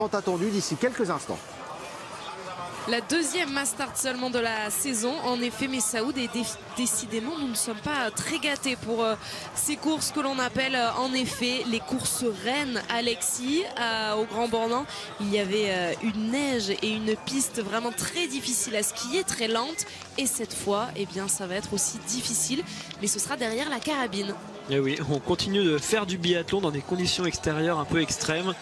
attendu d'ici quelques instants. La deuxième mass start seulement de la saison, en effet, mais Saoud, et décidément nous ne sommes pas très gâtés pour ces courses que l'on appelle en effet les courses reines. Alexis, au Grand Bornand, il y avait une neige et une piste vraiment très difficile à skier, très lente, et cette fois, eh bien, ça va être aussi difficile, mais ce sera derrière la carabine. Et oui, on continue de faire du biathlon dans des conditions extérieures un peu extrêmes.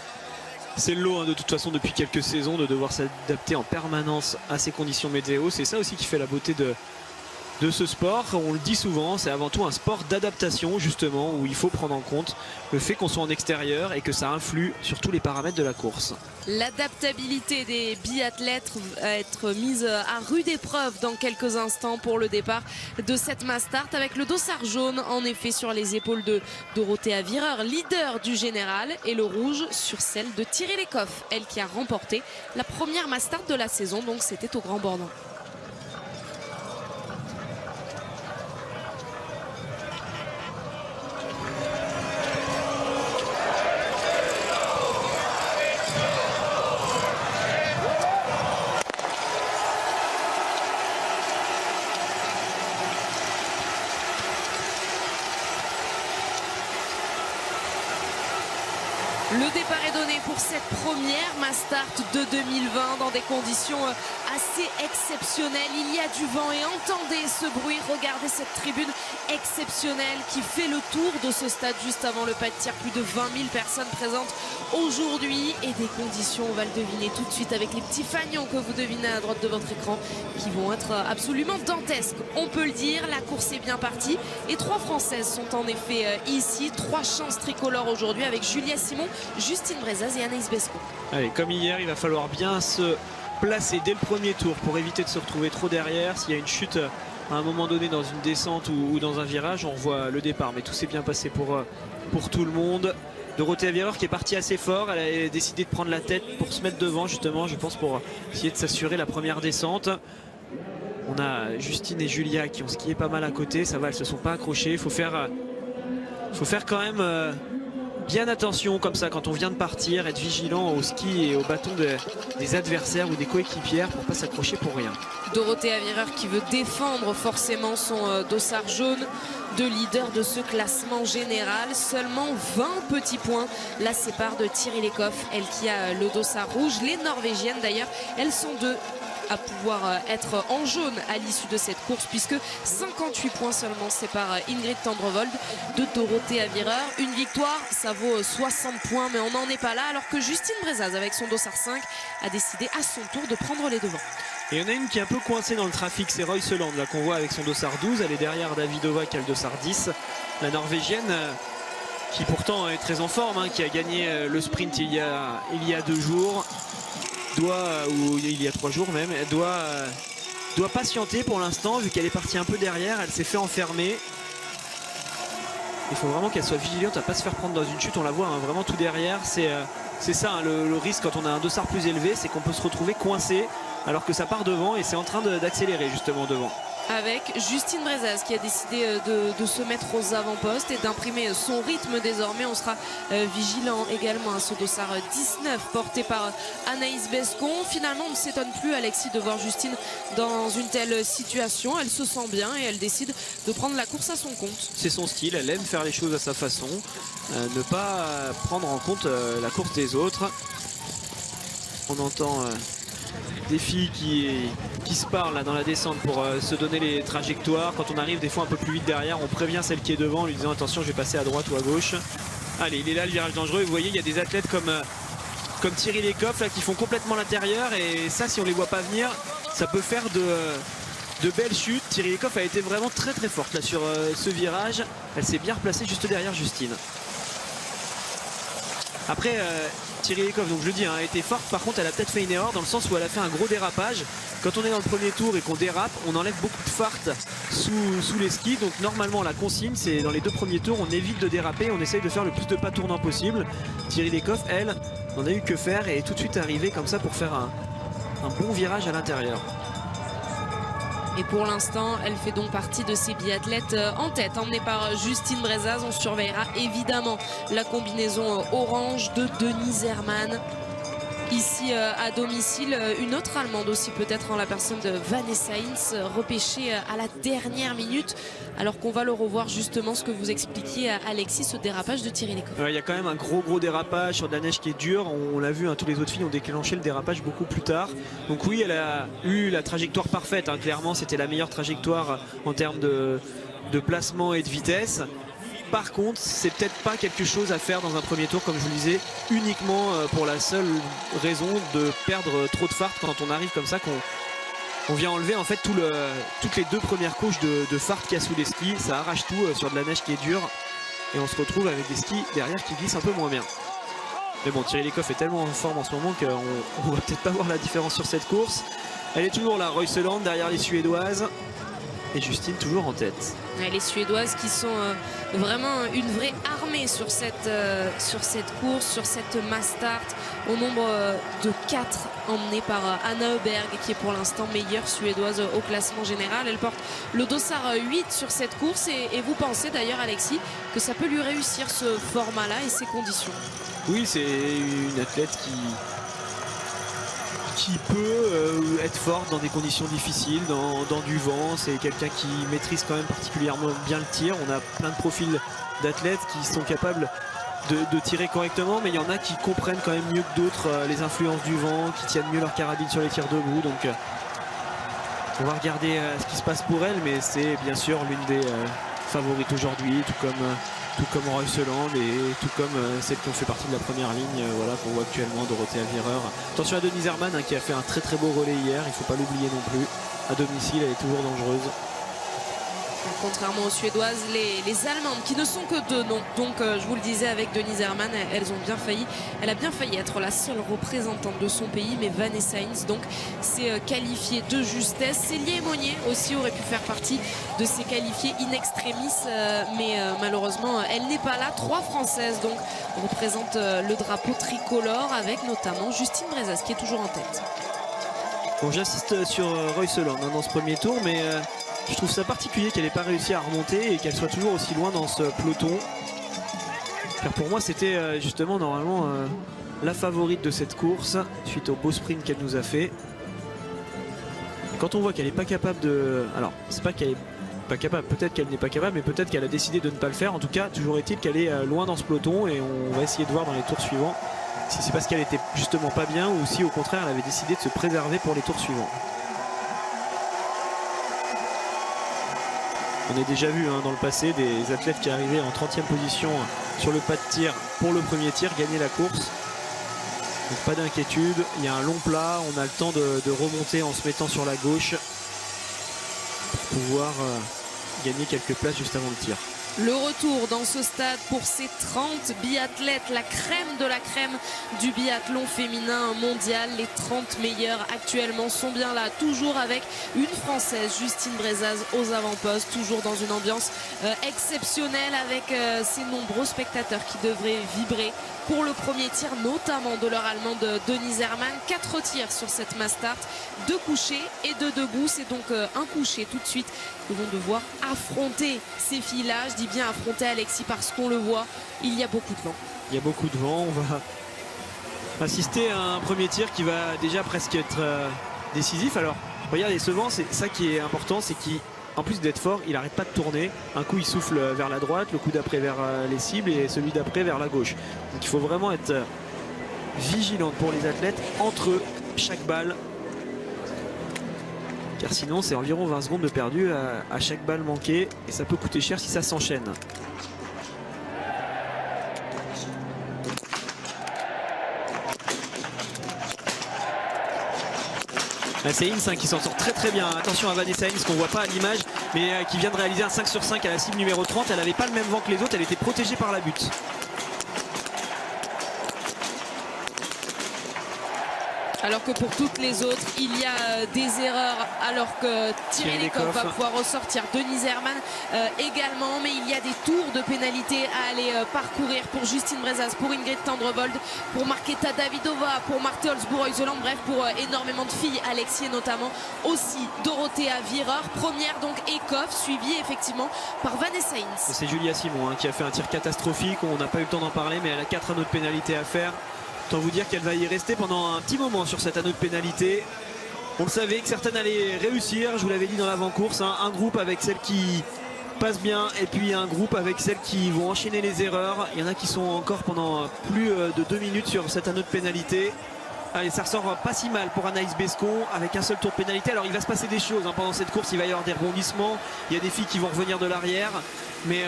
C'est le lot de toute façon depuis quelques saisons de devoir s'adapter en permanence à ces conditions météo. C'est ça aussi qui fait la beauté de ce sport. On le dit souvent, c'est avant tout un sport d'adaptation justement, où il faut prendre en compte le fait qu'on soit en extérieur et que ça influe sur tous les paramètres de la course. L'adaptabilité des biathlètes va être mise à rude épreuve dans quelques instants pour le départ de cette mass start, avec le dossard jaune en effet sur les épaules de Dorothea Virer, leader du général, et le rouge sur celle de Thierry Lecoff, elle qui a remporté la première mass start de la saison, donc c'était au Grand Bornand. Le départ est donné pour cette première mass start de 2020 dans des conditions assez exceptionnelles. Il y a du vent et entendez ce bruit, regardez cette tribune exceptionnelle qui fait le tour de ce stade juste avant le pas de tir. Plus de 20 000 personnes présentes aujourd'hui et des conditions, on va le deviner tout de suite avec les petits fanions que vous devinez à droite de votre écran qui vont être absolument dantesques. On peut le dire, la course est bien partie et 3 Françaises sont en effet ici. 3 chances tricolores aujourd'hui avec Julia Simon, Justine Brezaz et Anaïs Bescot. Allez, comme hier, il va falloir bien se placer dès le premier tour pour éviter de se retrouver trop derrière. S'il y a une chute à un moment donné dans une descente ou dans un virage, on voit le départ. Mais tout s'est bien passé pour tout le monde. Dorothea Virer qui est partie assez fort, elle a décidé de prendre la tête pour se mettre devant justement, je pense, pour essayer de s'assurer la première descente. On a Justine et Julia qui ont skié pas mal à côté, ça va, elles se sont pas accrochées. Faut faire quand même bien attention comme ça quand on vient de partir, être vigilant au ski et au bâton des adversaires ou des coéquipières pour pas s'accrocher pour rien. Dorothea Virer qui veut défendre forcément son dossard jaune de leader de ce classement général. Seulement 20 petits points la séparent de Thierry Lecoff, elle qui a le dossard rouge. Les Norvégiennes d'ailleurs, elles sont deux à pouvoir être en jaune à l'issue de cette course, puisque 58 points seulement séparent Ingrid Tendrevold de Dorothea Virer. Une victoire, ça vaut 60 points, mais on n'en est pas là, alors que Justine Brezaz, avec son dossard 5, a décidé à son tour de prendre les devants. Et il y en a une qui est un peu coincée dans le trafic, c'est Roy Seland là qu'on voit avec son dossard 12. Elle est derrière Davidova qui a le dossard 10. La Norvégienne qui pourtant est très en forme, qui a gagné le sprint il y a 2 jours. Ou il y a 3 jours même, elle doit patienter pour l'instant vu qu'elle est partie un peu derrière, elle s'est fait enfermer. Il faut vraiment qu'elle soit vigilante à ne pas se faire prendre dans une chute, on la voit vraiment tout derrière. C'est ça le risque quand on a un dossard plus élevé, c'est qu'on peut se retrouver coincé alors que ça part devant et c'est en train d'accélérer justement devant. Avec Justine Brezaz qui a décidé de se mettre aux avant-postes et d'imprimer son rythme désormais. On sera vigilant également à ce dossard 19 porté par Anaïs Bescon. Finalement, on ne s'étonne plus, Alexis, de voir Justine dans une telle situation. Elle se sent bien et elle décide de prendre la course à son compte. C'est son style, elle aime faire les choses à sa façon, ne pas prendre en compte la course des autres. On entend des filles qui se parlent là dans la descente pour se donner les trajectoires. Quand on arrive des fois un peu plus vite derrière, on prévient celle qui est devant en lui disant attention, je vais passer à droite ou à gauche. Allez, il est là le virage dangereux. Vous voyez, il y a des athlètes comme Thierry Lecoff là qui font complètement l'intérieur, et ça, si on les voit pas venir, ça peut faire de belles chutes. Thierry Lecoff a été vraiment très très forte là sur ce virage. Elle s'est bien replacée juste derrière Justine. Après, Thierry Lecoff, donc je le dis, a été forte. Par contre, elle a peut-être fait une erreur dans le sens où elle a fait un gros dérapage. Quand on est dans le premier tour et qu'on dérape, on enlève beaucoup de fart sous les skis. Donc normalement, la consigne, c'est dans les 2 premiers tours, on évite de déraper, on essaye de faire le plus de pas tournants possible. Thierry Lecoff, elle, n'en a eu que faire et est tout de suite arrivée comme ça pour faire un bon virage à l'intérieur. Et pour l'instant, elle fait donc partie de ces biathlètes en tête, emmenée par Justine Brezaz. On surveillera évidemment la combinaison orange de Denise Herrmann. ici à domicile. Une autre Allemande aussi peut-être en la personne de Vanessa Hinz, repêchée à la dernière minute, alors qu'on va le revoir justement, ce que vous expliquiez Alexis, ce dérapage de Thierry Lecoff. Il y a quand même un gros dérapage sur de la neige qui est dure. On l'a vu, hein, tous les autres filles ont déclenché le dérapage beaucoup plus tard. Donc oui, elle a eu la trajectoire parfaite, hein. Clairement c'était la meilleure trajectoire en termes de placement et de vitesse. Par contre, c'est peut-être pas quelque chose à faire dans un premier tour, comme je vous le disais, uniquement pour la seule raison de perdre trop de fart quand on arrive comme ça, qu'on vient enlever en fait toutes les 2 premières couches de fart qu'il y a sous les skis. Ça arrache tout sur de la neige qui est dure et on se retrouve avec des skis derrière qui glissent un peu moins bien. Mais bon, Thierry Lecoff est tellement en forme en ce moment qu'on va peut-être pas voir la différence sur cette course. Elle est toujours là, Royseland derrière les Suédoises. Et Justine toujours en tête. Les Suédoises qui sont vraiment une vraie armée sur cette course, sur cette Mastart, au nombre de 4 emmenées par Anna Öberg, qui est pour l'instant meilleure Suédoise au classement général. Elle porte le dossard 8 sur cette course et vous pensez d'ailleurs, Alexis, que ça peut lui réussir ce format-là et ces conditions? Oui, c'est une athlète qui peut être forte dans des conditions difficiles, dans du vent. C'est quelqu'un qui maîtrise quand même particulièrement bien le tir. On a plein de profils d'athlètes qui sont capables de tirer correctement, mais il y en a qui comprennent quand même mieux que d'autres les influences du vent, qui tiennent mieux leur carabine sur les tirs debout. Donc on va regarder ce qui se passe pour elle, mais c'est bien sûr l'une des favorites aujourd'hui, tout comme Royseland et tout comme celles qui ont fait partie de la première ligne, voilà, qu'on voit actuellement, Dorothea Virer. Attention à Denise Herrmann, hein, qui a fait un très beau relais hier, il ne faut pas l'oublier non plus. À domicile, elle est toujours dangereuse. Contrairement aux Suédoises, les Allemandes qui ne sont que 2, non. Donc je vous le disais, avec Denise Herrmann, elle a bien failli être la seule représentante de son pays, mais Vanessa Hinz donc s'est qualifiée de justesse. Célia Monnier aussi aurait pu faire partie de ces qualifiés in extremis, mais malheureusement elle n'est pas là. 3 Françaises donc représentent le drapeau tricolore, avec notamment Justine Brezas qui est toujours en tête. Bon, j'assiste sur Royseland hein, dans ce premier tour, mais je trouve ça particulier qu'elle n'ait pas réussi à remonter et qu'elle soit toujours aussi loin dans ce peloton. Car pour moi, c'était justement normalement la favorite de cette course, suite au beau sprint qu'elle nous a fait. Quand on voit qu'elle n'est pas capable de... Alors, c'est pas qu'elle n'est pas capable, peut-être qu'elle n'est pas capable, mais peut-être qu'elle a décidé de ne pas le faire. En tout cas, toujours est-il qu'elle est loin dans ce peloton et on va essayer de voir dans les tours suivants si c'est parce qu'elle était justement pas bien ou si au contraire elle avait décidé de se préserver pour les tours suivants. On a déjà vu hein, dans le passé des athlètes qui arrivaient en 30e position sur le pas de tir pour le premier tir gagner la course. Donc pas d'inquiétude, il y a un long plat, on a le temps de remonter en se mettant sur la gauche pour pouvoir gagner quelques places juste avant le tir. Le retour dans ce stade pour ces 30 biathlètes, la crème de la crème du biathlon féminin mondial. Les 30 meilleurs actuellement sont bien là, toujours avec une Française, Justine Brezas, aux avant-postes, toujours dans une ambiance exceptionnelle, avec ces nombreux spectateurs qui devraient vibrer pour le premier tir, notamment de leur Allemande Denise Herrmann. 4 tirs sur cette Mastart, 2 couchés et 2 debout. C'est donc un couché tout de suite que vont devoir affronter ces filles-là. Je dis bien affronter, Alexis, parce qu'on le voit, il y a beaucoup de vent. Il y a beaucoup de vent, on va assister à un premier tir qui va déjà presque être décisif. Alors regardez, ce vent, c'est ça qui est important, c'est qu'en plus d'être fort, il n'arrête pas de tourner. Un coup il souffle vers la droite, le coup d'après vers les cibles et celui d'après vers la gauche. Donc il faut vraiment être vigilant pour les athlètes entre chaque balle, car sinon c'est environ 20 secondes de perdu à chaque balle manquée et ça peut coûter cher si ça s'enchaîne. C'est Hinz qui s'en sort très bien. Attention à Vanessa Hinz qu'on ne voit pas à l'image, mais qui vient de réaliser un 5 sur 5 à la cible numéro 30. Elle n'avait pas le même vent que les autres, elle était protégée par la butte. Alors que pour toutes les autres, il y a des erreurs, alors que Thierry Lecoff va pouvoir ressortir. Denise Herrmann également, mais il y a des tours de pénalité à aller parcourir pour Justine Brezas, pour Ingrid Tendrevold, pour Marketa Davidova, pour Marthe Holzbourg-Heuseland, bref, pour énormément de filles, Alexis et notamment aussi Dorothea Virer. Première donc Eckhoff, suivie effectivement par Vanessa Hinz. C'est Julia Simon hein, qui a fait un tir catastrophique, on n'a pas eu le temps d'en parler, mais elle a 4 anneaux de pénalité à faire. Autant vous dire qu'elle va y rester pendant un petit moment sur cet anneau de pénalité. On le savait que certaines allaient réussir, je vous l'avais dit dans l'avant-course, hein, un groupe avec celles qui passent bien et puis un groupe avec celles qui vont enchaîner les erreurs. Il y en a qui sont encore pendant plus de 2 minutes sur cet anneau de pénalité. Allez, ça ressort pas si mal pour Anaïs Bescon avec un seul tour de pénalité. Alors il va se passer des choses hein, pendant cette course, il va y avoir des rebondissements, il y a des filles qui vont revenir de l'arrière, mais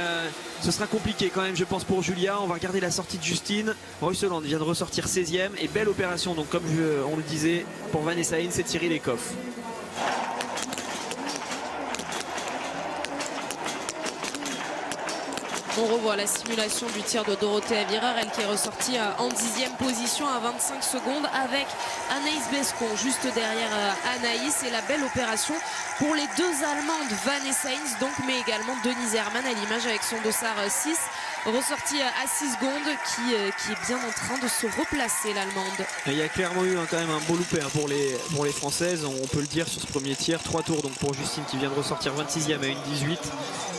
ce sera compliqué quand même je pense pour Julia. On va regarder la sortie de Justine. Royseland vient de ressortir 16e et belle opération donc comme on le disait pour Vanessa Hines et Thierry Lecoff. On revoit la simulation du tir de Dorothée Avireur, elle qui est ressortie en 10e position à 25 secondes avec Anaïs Bescon juste derrière Anaïs. Et la belle opération pour les deux Allemandes, Vanessa Hines donc, mais également Denise Herrmann à l'image avec son dossard 6. Ressortie à 6 secondes qui est bien en train de se replacer l'Allemande. Il y a clairement eu quand même un beau loupé pour les Françaises, on peut le dire sur ce premier tir. 3 tours donc pour Justine qui vient de ressortir 26e à 1,18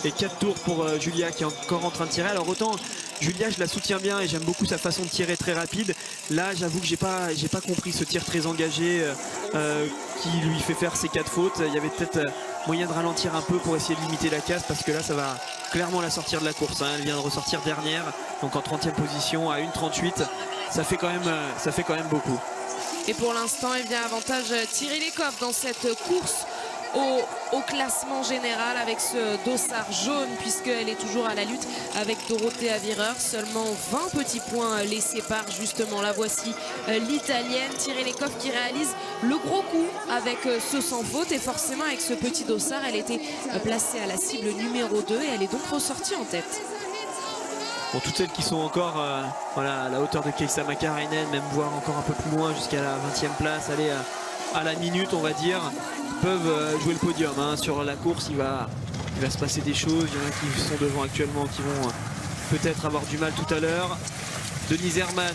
et 4 tours pour Julia qui est encore en train de tirer. Alors autant Julia je la soutiens bien et j'aime beaucoup sa façon de tirer très rapide. Là j'avoue que j'ai pas compris ce tir très engagé qui lui fait faire ses 4 fautes. Il y avait peut-être moyen de ralentir un peu pour essayer de limiter la casse parce que là ça va clairement la sortir de la course hein. Elle vient de ressortir dernière donc en 30e position à 1,38. Ça fait quand même beaucoup. Et pour l'instant eh bien avantage Thierry Lecoff dans cette course au classement général avec ce dossard jaune puisqu'elle est toujours à la lutte avec Dorothée Avireur. Seulement 20 petits points les séparent justement. La voici l'italienne Thierry Lecoff qui réalise le gros coup avec ce sans faute et forcément avec ce petit dossard elle était placée à la cible numéro 2 et elle est donc ressortie en tête. Bon, toutes celles qui sont encore voilà, à la hauteur de Keisa Makarainen, même voire encore un peu plus loin jusqu'à la 20e place, aller à la minute on va dire, peuvent jouer le podium hein. Sur la course il va se passer des choses. Il y en a qui sont devant actuellement qui vont peut-être avoir du mal tout à l'heure. Denise Herrmann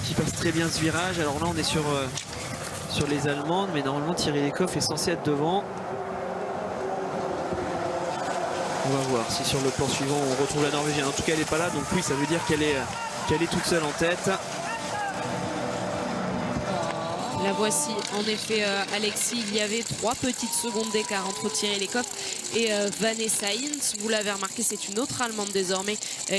qui passe très bien ce virage. Alors là on est sur les Allemandes mais normalement Thierry Lecoff est censé être devant. On va voir si sur le plan suivant on retrouve la Norvégienne. En tout cas elle n'est pas là donc oui ça veut dire qu'elle est toute seule en tête. La voici en effet Alexis, il y avait 3 petites secondes d'écart entre Thierry Lecoff et Vanessa Hines. Vous l'avez remarqué, c'est une autre Allemande désormais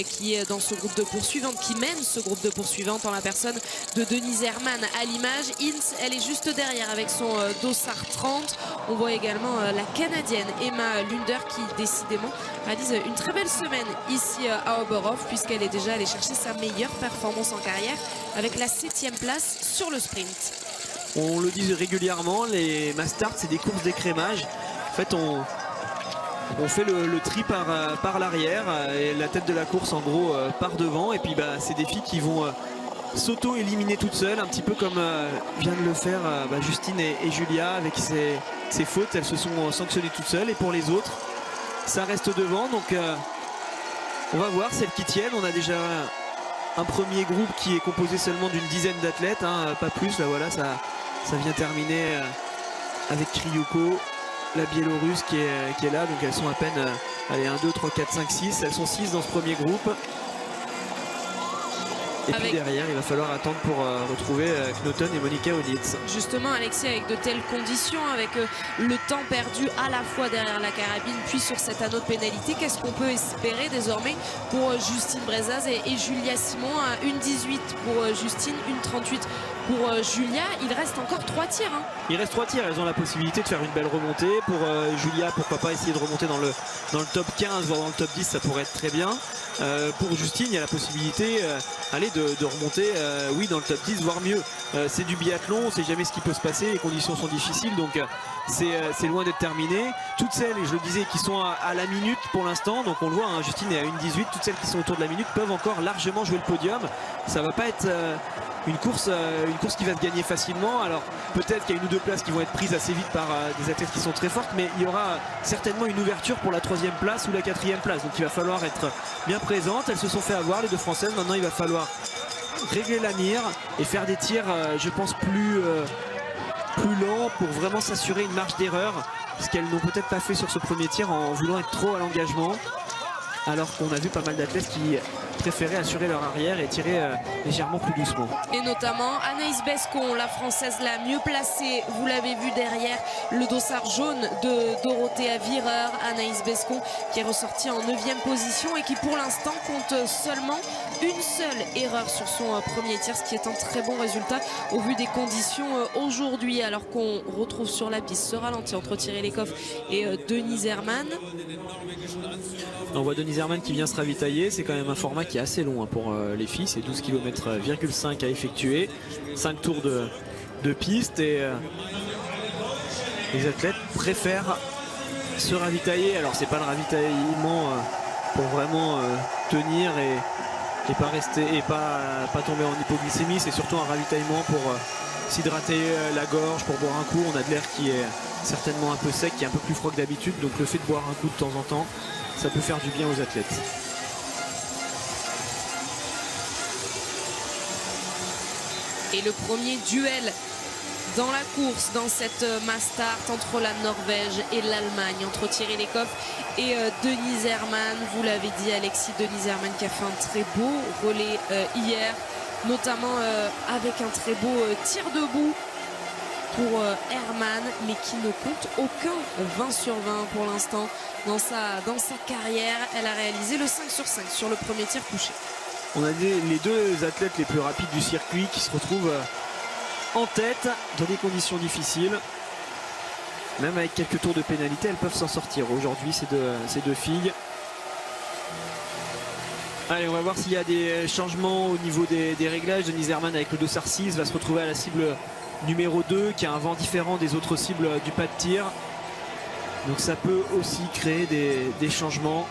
qui est dans ce groupe de poursuivantes, qui mène ce groupe de poursuivantes en la personne de Denise Herrmann à l'image. Hines, elle est juste derrière avec son dossard 30. On voit également la Canadienne Emma Lunder qui décidément réalise une très belle semaine ici à Oberhof puisqu'elle est déjà allée chercher sa meilleure performance en carrière avec la 7e place sur le sprint. On le dit régulièrement, les Mastart c'est des courses d'écrémage. En fait on fait le tri par l'arrière et la tête de la course en gros part devant et puis c'est des filles qui vont s'auto-éliminer toutes seules, un petit peu comme vient de le faire Justine et Julia avec ses fautes. Elles se sont sanctionnées toutes seules et pour les autres ça reste devant donc on va voir celles qui tiennent. On a déjà un premier groupe qui est composé seulement d'une dizaine d'athlètes hein, pas plus. Là voilà ça vient terminer avec Kryuko, la Biélorusse qui est là. Donc elles sont à peine allez, 1, 2, 3, 4, 5, 6. Elles sont 6 dans ce premier groupe. Et puis derrière, il va falloir attendre pour retrouver Knoten et Monika Onitz. Justement, Alexis, avec de telles conditions, avec le temps perdu à la fois derrière la carabine, puis sur cet anneau de pénalité, qu'est-ce qu'on peut espérer désormais pour Justine Brezaz et Julia Simon? 1,18 pour Justine, 1,38 pour Julia. Il reste encore 3 tirs. Hein. Il reste 3 tirs. Elles ont la possibilité de faire une belle remontée. Pour Julia, pourquoi pas essayer de remonter dans le top 15, voire dans le top 10, ça pourrait être très bien. Pour Justine, il y a la possibilité de remonter oui, dans le top 10, voire mieux. C'est du biathlon, on ne sait jamais ce qui peut se passer, les conditions sont difficiles, donc c'est loin d'être terminé. Toutes celles, et je le disais, qui sont à la minute pour l'instant, donc on le voit, hein, Justine est à 1,18, toutes celles qui sont autour de la minute peuvent encore largement jouer le podium. Ça va pas être une course qui va se gagner facilement. Alors peut-être qu'il y a 1 ou 2 places qui vont être prises assez vite par des athlètes qui sont très fortes, mais il y aura certainement une ouverture pour la 3e place ou la 4e place, donc il va falloir être bien présente. Elles se sont fait avoir les 2 Françaises, maintenant il va falloir régler la mire et faire des tirs je pense plus lents pour vraiment s'assurer une marge d'erreur, ce qu'elles n'ont peut-être pas fait sur ce premier tir en voulant être trop à l'engagement, alors qu'on a vu pas mal d'athlètes qui préféré assurer leur arrière et tirer légèrement plus doucement. Et notamment Anaïs Bescon, la Française la mieux placée. Vous l'avez vu derrière le dossard jaune de Dorothea Virer. Anaïs Bescon qui est ressortie en 9e position et qui pour l'instant compte seulement une seule erreur sur son premier tir, ce qui est un très bon résultat au vu des conditions aujourd'hui. Alors qu'on retrouve sur la piste ce ralenti entre Thierry Lecoff et Denise Herrmann. On voit Denise Herrmann qui vient se ravitailler. C'est quand même un format qui est assez long pour les filles. C'est 12,5 km à effectuer. 5 tours de piste et les athlètes préfèrent se ravitailler. Alors c'est pas le ravitaillement pour vraiment tenir et pas rester et pas tomber en hypoglycémie. C'est surtout un ravitaillement pour s'hydrater la gorge, pour boire un coup. On a de l'air qui est certainement un peu sec, qui est un peu plus froid que d'habitude. Donc le fait de boire un coup de temps en temps, ça peut faire du bien aux athlètes. Et le premier duel dans la course, dans cette mass start entre la Norvège et l'Allemagne, entre Thierry Lecoff et Denise Herrmann. Vous l'avez dit, Alexis, Denise Herrmann qui a fait un très beau relais hier, notamment avec un très beau tir debout pour Herrmann, mais qui ne compte aucun 20 sur 20 pour l'instant dans sa carrière. Elle a réalisé le 5 sur 5 sur le premier tir couché. On a les deux athlètes les plus rapides du circuit qui se retrouvent en tête dans des conditions difficiles. Même avec quelques tours de pénalité, elles peuvent s'en sortir aujourd'hui, ces deux filles. Allez, on va voir s'il y a des changements au niveau des réglages. Denise Herrmann avec le dossard 6 va se retrouver à la cible numéro 2 qui a un vent différent des autres cibles du pas de tir. Donc ça peut aussi créer des changements.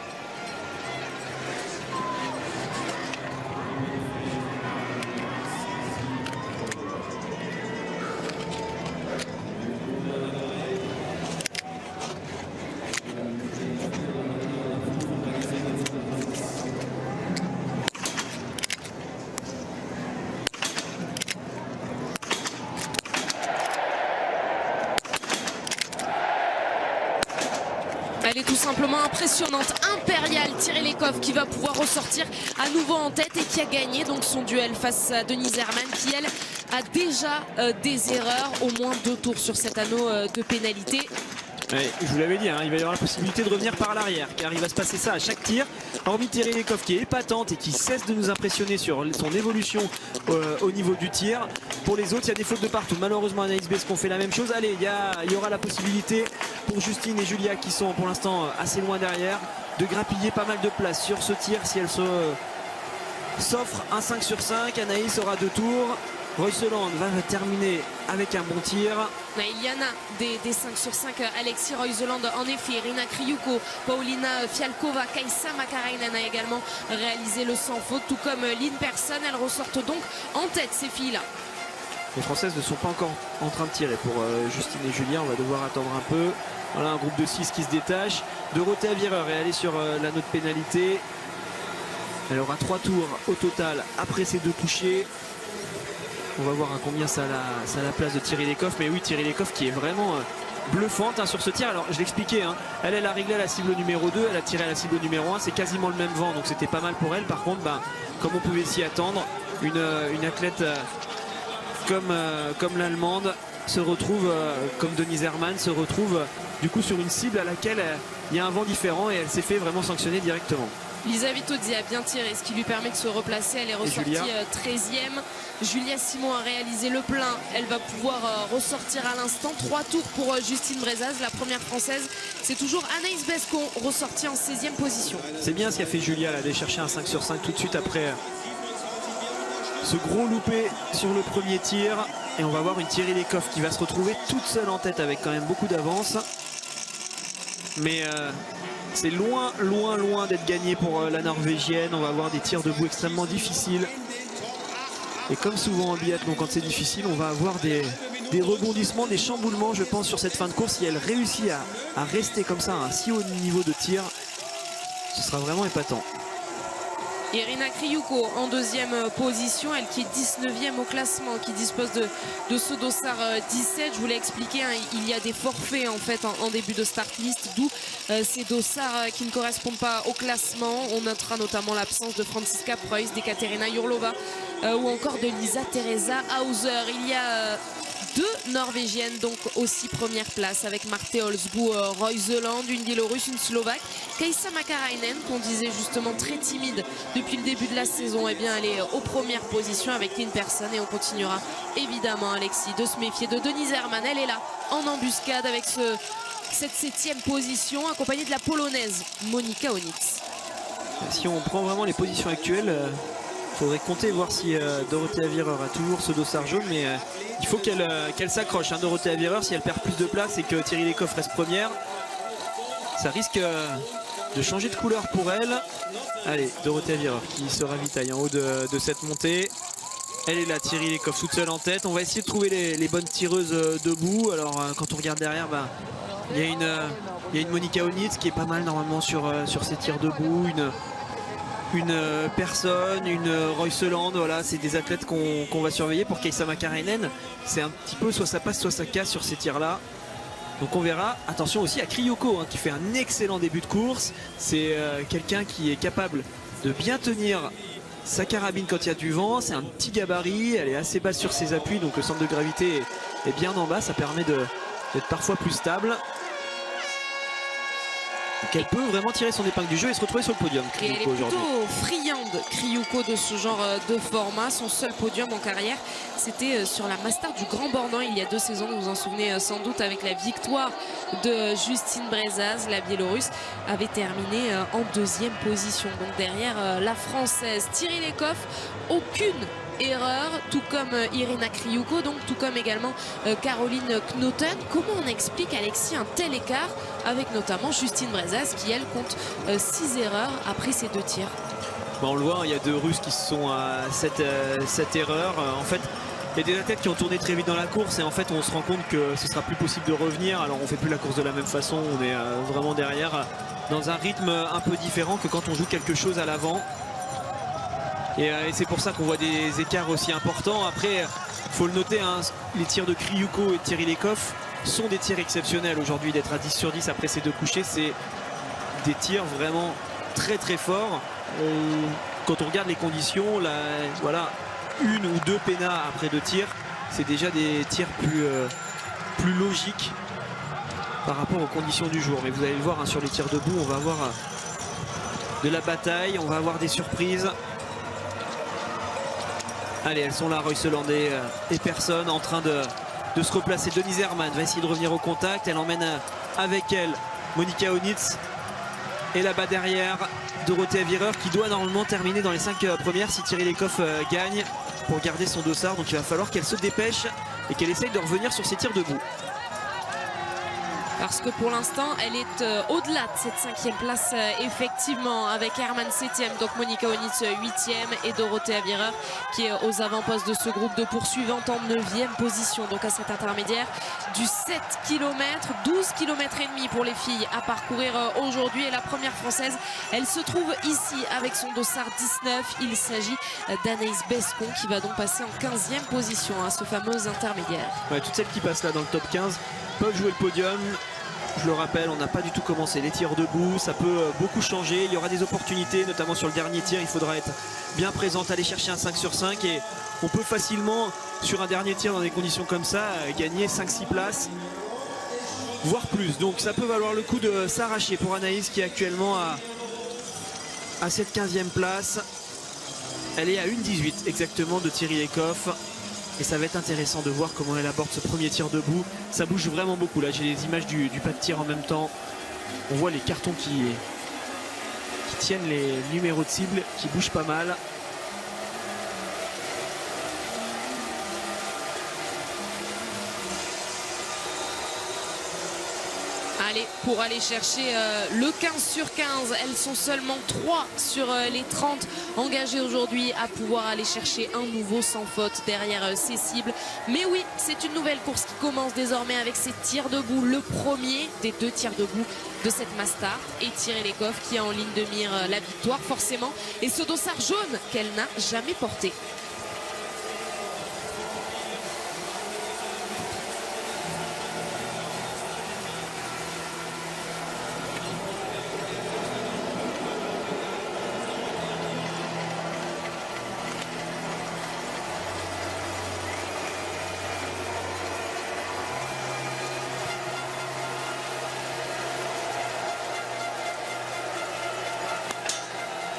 Elle est tout simplement impressionnante, impériale. Thierry Lecoff qui va pouvoir ressortir à nouveau en tête et qui a gagné donc son duel face à Denise Herrmann qui elle a déjà des erreurs, au moins 2 tours sur cet anneau de pénalité. Ouais, je vous l'avais dit, hein, il va y avoir la possibilité de revenir par l'arrière car il va se passer ça à chaque tir. Hormis Thierry Lecoff qui est épatante et qui cesse de nous impressionner sur son évolution au niveau du tir. Pour les autres, il y a des fautes de partout. Malheureusement, Anaïs Bescon fait la même chose. Allez, il y aura la possibilité pour Justine et Julia qui sont pour l'instant assez loin derrière de grappiller pas mal de place sur ce tir si elle s'offre un 5 sur 5. Anaïs aura 2 tours. Royseland va terminer avec un bon tir. Il y en a des 5 sur 5. Alexis Royseland en effet, Rina Kriouko, Paulina Fialkova, Kaisa Makarainen a également réalisé le sans faute, tout comme Lynn Persson. Elles ressortent donc en tête, ces filles-là. Les Françaises ne sont pas encore en train de tirer pour Justine et Julien. On va devoir attendre un peu. Voilà un groupe de 6 qui se détache. Dorothea Virer est allée sur l'anneau de pénalité. Elle aura 3 tours au total après ces 2 touchés. On va voir à combien ça a la place de Thierry Lecoff. Mais oui, Thierry Lecoff qui est vraiment bluffante sur ce tir. Alors je l'expliquais, hein, elle a réglé à la cible numéro 2, elle a tiré à la cible numéro 1. C'est quasiment le même vent, donc c'était pas mal pour elle. Par contre, comme on pouvait s'y attendre, une athlète comme l'Allemande se retrouve, comme Denise Herrmann, se retrouve du coup sur une cible à laquelle il y a un vent différent et elle s'est fait vraiment sanctionner directement. Lisa Vitozzi a bien tiré, ce qui lui permet de se replacer. Elle est ressortie 13e. Julia Simon a réalisé le plein. Elle va pouvoir ressortir à l'instant. 3 tours pour Justine Brezaz, la première française. C'est toujours Anaïs Bescon, ressortie en 16e position. C'est bien ce qu'a fait Julia, d'aller chercher un 5 sur 5 tout de suite après ce gros loupé sur le premier tir. Et on va voir une Thierry Lecoff qui va se retrouver toute seule en tête avec quand même beaucoup d'avance. Mais c'est loin d'être gagné pour la Norvégienne. On va avoir des tirs debout extrêmement difficiles. Et comme souvent en biathlon, quand c'est difficile, on va avoir des rebondissements, des chamboulements, je pense, sur cette fin de course. Si elle réussit à rester comme ça, à un si haut niveau de tir, ce sera vraiment épatant. Irina Kriouko en deuxième position, elle qui est 19e au classement, qui dispose de ce dossard 17. Je vous l'ai expliqué, hein, il y a des forfaits en fait en début de start list, d'où ces dossards qui ne correspondent pas au classement. On notera notamment l'absence de Franziska Preuss, d'Ekaterina Jurlova ou encore de Lisa Teresa Hauser. Il y a deux Norvégiennes donc aussi première place avec Marte Olsbu Royseland, une Biélorusse, une Slovaque. Kaisa Makarainen, qu'on disait justement très timide depuis le début de la saison, eh bien elle est aux premières positions avec Lynn Persson, et on continuera évidemment, Alexis, de se méfier de Denise Herrmann. Elle est là en embuscade avec cette 7e position accompagnée de la Polonaise Monika Onitz. Si on prend vraiment les positions actuelles, faudrait compter voir si Dorothea Virer a toujours ce dossard jaune, mais il faut qu'elle s'accroche, hein, Dorothea Virer. Si elle perd plus de place et que Thierry Lecoff reste première, ça risque de changer de couleur pour elle. Allez, Dorothea Virer qui se ravitaille en haut de cette montée. Elle est là, Thierry Lecoff toute seule en tête. On va essayer de trouver les bonnes tireuses debout. Alors quand on regarde derrière, il y a une Monika Onitz qui est pas mal normalement sur ses tirs debout, une personne, une Royseland. Voilà, c'est des athlètes qu'on va surveiller. Pour Kaisa Makarainen, c'est un petit peu soit ça passe soit ça casse sur ces tirs là, donc on verra. Attention aussi à Kriouko, hein, qui fait un excellent début de course. C'est quelqu'un qui est capable de bien tenir sa carabine quand il y a du vent. C'est un petit gabarit, elle est assez basse sur ses appuis, donc le centre de gravité est bien en bas, ça permet d'être parfois plus stable. Donc elle peut vraiment tirer son épingle du jeu et se retrouver sur le podium. Et elle est plutôt friande, Kriouko, de ce genre de format. Son seul podium en carrière, c'était sur la Master du Grand Bornand il y a 2 saisons. Vous vous en souvenez sans doute, avec la victoire de Justine Brezaz. La Biélorusse avait terminé en 2e position. Donc derrière la Française Thierry Lecoff, aucune erreur, tout comme Irina Kriouko, donc tout comme également Caroline Knoten. Comment on explique, Alexis, un tel écart avec notamment Justine Brezaz qui elle compte 6 erreurs après ses 2 tirs? On le voit, il y a 2 Russes qui sont à cette erreur. En fait, il y a des athlètes qui ont tourné très vite dans la course et en fait on se rend compte que ce sera plus possible de revenir. Alors on fait plus la course de la même façon, on est vraiment derrière dans un rythme un peu différent que quand on joue quelque chose à l'avant. Et c'est pour ça qu'on voit des écarts aussi importants. Après, il faut le noter, hein, les tirs de Kriouko et de Thierry Lecoff sont des tirs exceptionnels aujourd'hui. D'être à 10 sur 10 après ces 2 couchers, c'est des tirs vraiment très très forts. Quand on regarde les conditions, là, voilà, 1 ou 2 pénats après 2 tirs, c'est déjà des tirs plus logiques par rapport aux conditions du jour. Mais vous allez le voir, hein, sur les tirs debout, on va avoir de la bataille, on va avoir des surprises. Allez, elles sont là, Royseland et Persson en train de se replacer. Denise Herrmann va essayer de revenir au contact. Elle emmène avec elle Monika Onitz. Et là-bas derrière, Dorothea Virer qui doit normalement terminer dans les 5 premières si Thierry Lecoff gagne pour garder son dossard. Donc il va falloir qu'elle se dépêche et qu'elle essaye de revenir sur ses tirs debout. Parce que pour l'instant, elle est au-delà de cette 5e place, effectivement, avec Herrmann 7e, donc Monika Onitz 8e et Dorothea Virer qui est aux avant-postes de ce groupe de poursuivantes en 9e position. Donc à cet intermédiaire du 7 km, 12 km et demi pour les filles à parcourir aujourd'hui. Et la première française, elle se trouve ici avec son dossard 19. Il s'agit d'Anaïs Bescon qui va donc passer en 15e position à ce fameux intermédiaire. Ouais, toutes celles qui passent là dans le top 15 peuvent jouer le podium. Je le rappelle, on n'a pas du tout commencé les tirs debout, ça peut beaucoup changer. Il y aura des opportunités, notamment sur le dernier tir. Il faudra être bien présente, aller chercher un 5 sur 5 et on peut facilement, sur un dernier tir dans des conditions comme ça, gagner 5-6 places, voire plus. Donc ça peut valoir le coup de s'arracher pour Anaïs qui est actuellement à cette 15e place. Elle est à 1,18 exactement de Thierry Lecoff. Et ça va être intéressant de voir comment elle aborde ce premier tir debout. Ça bouge vraiment beaucoup. Là, j'ai les images du pas de tir en même temps. On voit les cartons qui tiennent les numéros de cible, qui bougent pas mal. Allez, pour aller chercher le 15 sur 15, elles sont seulement 3 sur les 30 engagées aujourd'hui à pouvoir aller chercher un nouveau sans faute derrière ces cibles. Mais oui, c'est une nouvelle course qui commence désormais avec ces tirs debout. Le premier des 2 tirs debout de cette Mastart et Thierry Lecoff qui a en ligne de mire la victoire forcément. Et ce dossard jaune qu'elle n'a jamais porté.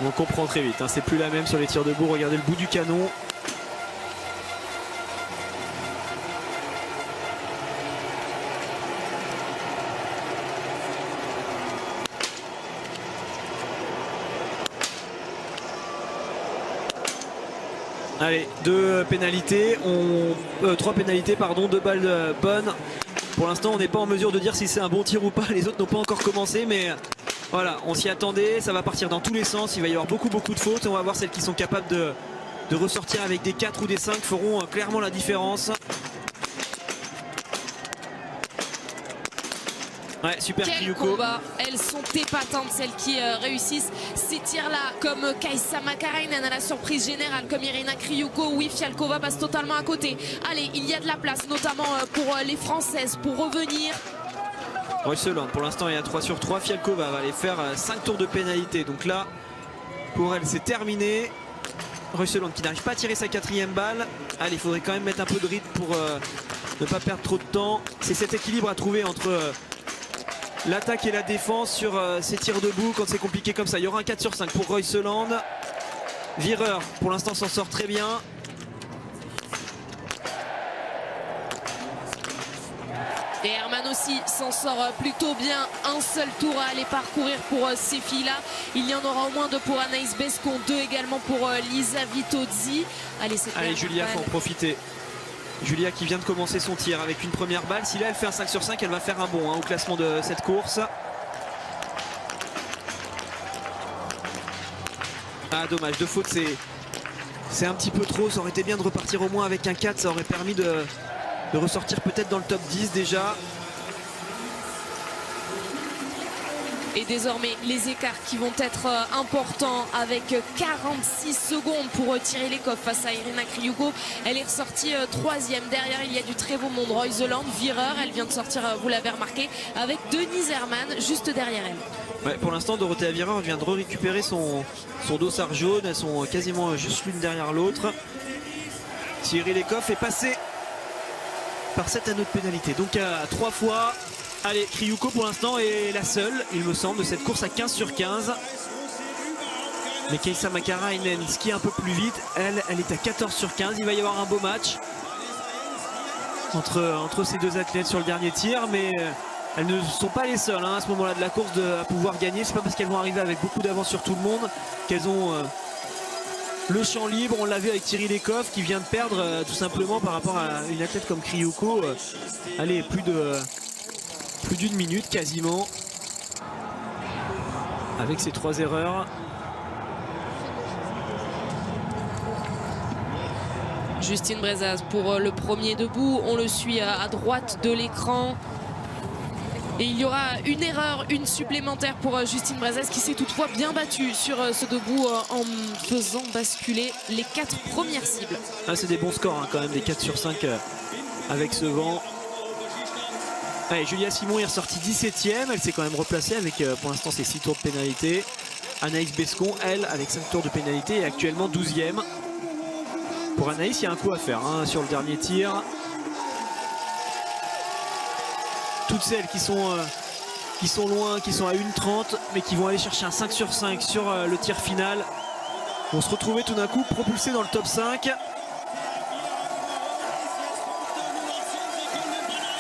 On comprend très vite, hein, c'est plus la même sur les tirs debout. Regardez le bout du canon. Allez, 2 pénalités, 3 pénalités, pardon, 2 balles bonnes. Pour l'instant, on n'est pas en mesure de dire si c'est un bon tir ou pas. Les autres n'ont pas encore commencé, mais voilà, on s'y attendait. Ça va partir dans tous les sens. Il va y avoir beaucoup de fautes. On va voir celles qui sont capables de ressortir avec des 4 ou des 5 feront clairement la différence. Ouais, super. Quel Kriyuko. combat. Elles sont épatantes, celles qui réussissent ces tirs-là, comme Kaisa Makarainen à la surprise générale, comme Irina Kriyuko. Oui, Fialkova passe totalement à côté. Allez, il y a de la place, notamment pour les Françaises, pour revenir. Royseland, pour l'instant, il y a 3 sur 3. Fialkova va aller faire 5 tours de pénalité. Donc là, pour elle, c'est terminé. Royseland qui n'arrive pas à tirer sa 4e balle. Allez, il faudrait quand même mettre un peu de rythme pour ne pas perdre trop de temps. C'est cet équilibre à trouver entre l'attaque et la défense sur ces tirs debout quand c'est compliqué comme ça. Il y aura un 4 sur 5 pour Royseland. Vireur pour l'instant s'en sort très bien. Et Herman aussi s'en sort plutôt bien. Un seul tour à aller parcourir pour ces filles-là. Il y en aura au moins 2 pour Anaïs Bescon, 2 également pour Lisa Vitozzi. Allez, Julia, faut en profiter. Julia qui vient de commencer son tir avec une première balle. Si là elle fait un 5 sur 5, elle va faire un bond au classement de cette course. Ah, dommage, 2 fautes, c'est un petit peu trop. Ça aurait été bien de repartir au moins avec un 4. Ça aurait permis de ressortir peut-être dans le top 10 déjà. Et désormais les écarts qui vont être importants avec 46 secondes pour Thierry Lecoff face à Irina Kriyuko. Elle est ressortie 3e. Derrière il y a du très beau monde. Royseland, Vireur, elle vient de sortir, vous l'avez remarqué, avec Denise Herman juste derrière elle. Ouais, pour l'instant Dorothea Vireur vient de récupérer son dossard jaune. Elles sont quasiment juste l'une derrière l'autre. Thierry Lecoff est passé par cet anneau de pénalité. Donc à 3 fois. Allez, Kriyuko pour l'instant est la seule, il me semble, de cette course à 15 sur 15. Mais Kaisa Makarainen skie un peu plus vite. Elle est à 14 sur 15. Il va y avoir un beau match entre ces 2 athlètes sur le dernier tir. Mais elles ne sont pas les seules à ce moment-là de la course à pouvoir gagner. C'est pas parce qu'elles vont arriver avec beaucoup d'avance sur tout le monde qu'elles ont le champ libre. On l'a vu avec Thierry Lecoff qui vient de perdre tout simplement par rapport à une athlète comme Kriyuko. Allez, plus d'une minute quasiment avec ces 3 erreurs. Justine Brezaz pour le premier debout. On le suit à droite de l'écran. Et il y aura une erreur, une supplémentaire pour Justine Brezaz qui s'est toutefois bien battue sur ce debout en faisant basculer les 4 premières cibles. Ah, c'est des bons scores quand même, des 4 sur 5 avec ce vent. Allez, Julia Simon est ressortie 17e. Elle s'est quand même replacée avec pour l'instant ses 6 tours de pénalité. Anaïs Bescon, elle, avec 5 tours de pénalité, est actuellement 12e. Pour Anaïs, il y a un coup à faire sur le dernier tir. Toutes celles qui sont loin, qui sont à 1,30, mais qui vont aller chercher un 5 sur 5 sur le tir final, vont se retrouver tout d'un coup propulsés dans le top 5.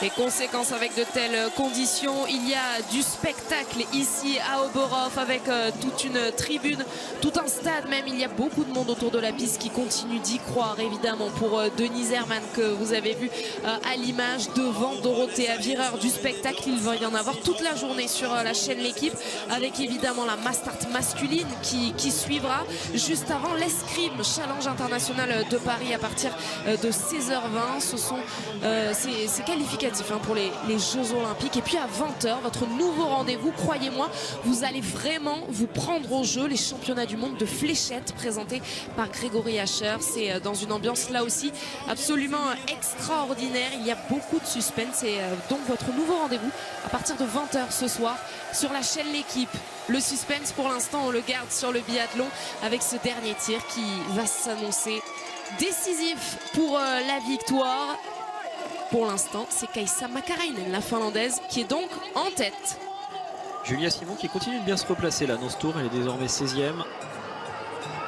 Les conséquences avec de telles conditions, il y a du spectacle ici à Oberhof avec toute une tribune, tout un stade même. Il y a beaucoup de monde autour de la piste qui continue d'y croire évidemment pour Denise Herrmann que vous avez vu à l'image devant Dorothea Virer. Du spectacle, il va y en avoir toute la journée sur la chaîne L'équipe avec évidemment la Mastart masculine qui suivra juste avant l'escrime Challenge international de Paris à partir de 16h20. Ce sont ces qualificatifs pour les Jeux Olympiques. Et puis à 20h, votre nouveau rendez-vous, croyez-moi, vous allez vraiment vous prendre au jeu, les championnats du monde de fléchettes présentés par Grégory Hacher. C'est dans une ambiance là aussi absolument extraordinaire. Il y a beaucoup de suspense et donc votre nouveau rendez-vous à partir de 20h ce soir sur la chaîne L'équipe. Le suspense pour l'instant on le garde sur le biathlon avec ce dernier tir qui va s'annoncer décisif pour la victoire. Pour l'instant, c'est Kaisa Makarainen, la Finlandaise, qui est donc en tête. Julia Simon qui continue de bien se replacer là dans ce tour. Elle est désormais 16e.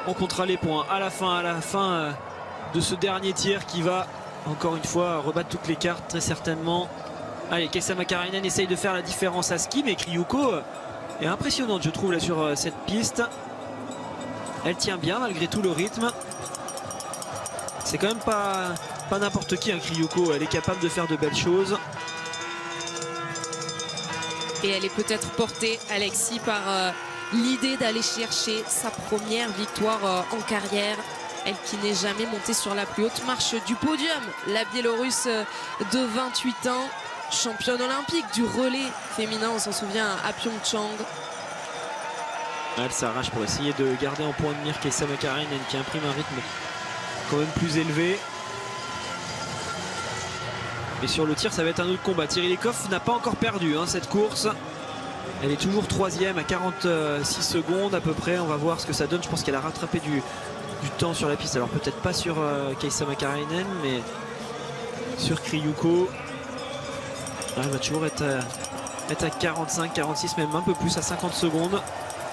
On comptera les points à la fin de ce dernier tir qui va encore une fois rebattre toutes les cartes très certainement. Allez, Kaisa Makarainen essaye de faire la différence à ski, mais Kriouko est impressionnante je trouve là sur cette piste. Elle tient bien malgré tout le rythme. C'est quand même pas n'importe qui, Kriouko. Elle est capable de faire de belles choses. Et elle est peut-être portée, Alexis, par l'idée d'aller chercher sa première victoire en carrière. Elle qui n'est jamais montée sur la plus haute marche du podium. La Biélorusse de 28 ans, championne olympique du relais féminin, on s'en souvient, à Pyeongchang. Elle s'arrache pour essayer de garder en point de mire Kaisa Makarainen qui imprime un rythme quand même plus élevé. Et sur le tir, ça va être un autre combat. Thierry Lecoff n'a pas encore perdu cette course. Elle est toujours 3e à 46 secondes à peu près. On va voir ce que ça donne. Je pense qu'elle a rattrapé du temps sur la piste. Alors peut-être pas sur Kaisa Makarainen, mais sur Kriouko. Elle va toujours être à 45, 46, même un peu plus, à 50 secondes.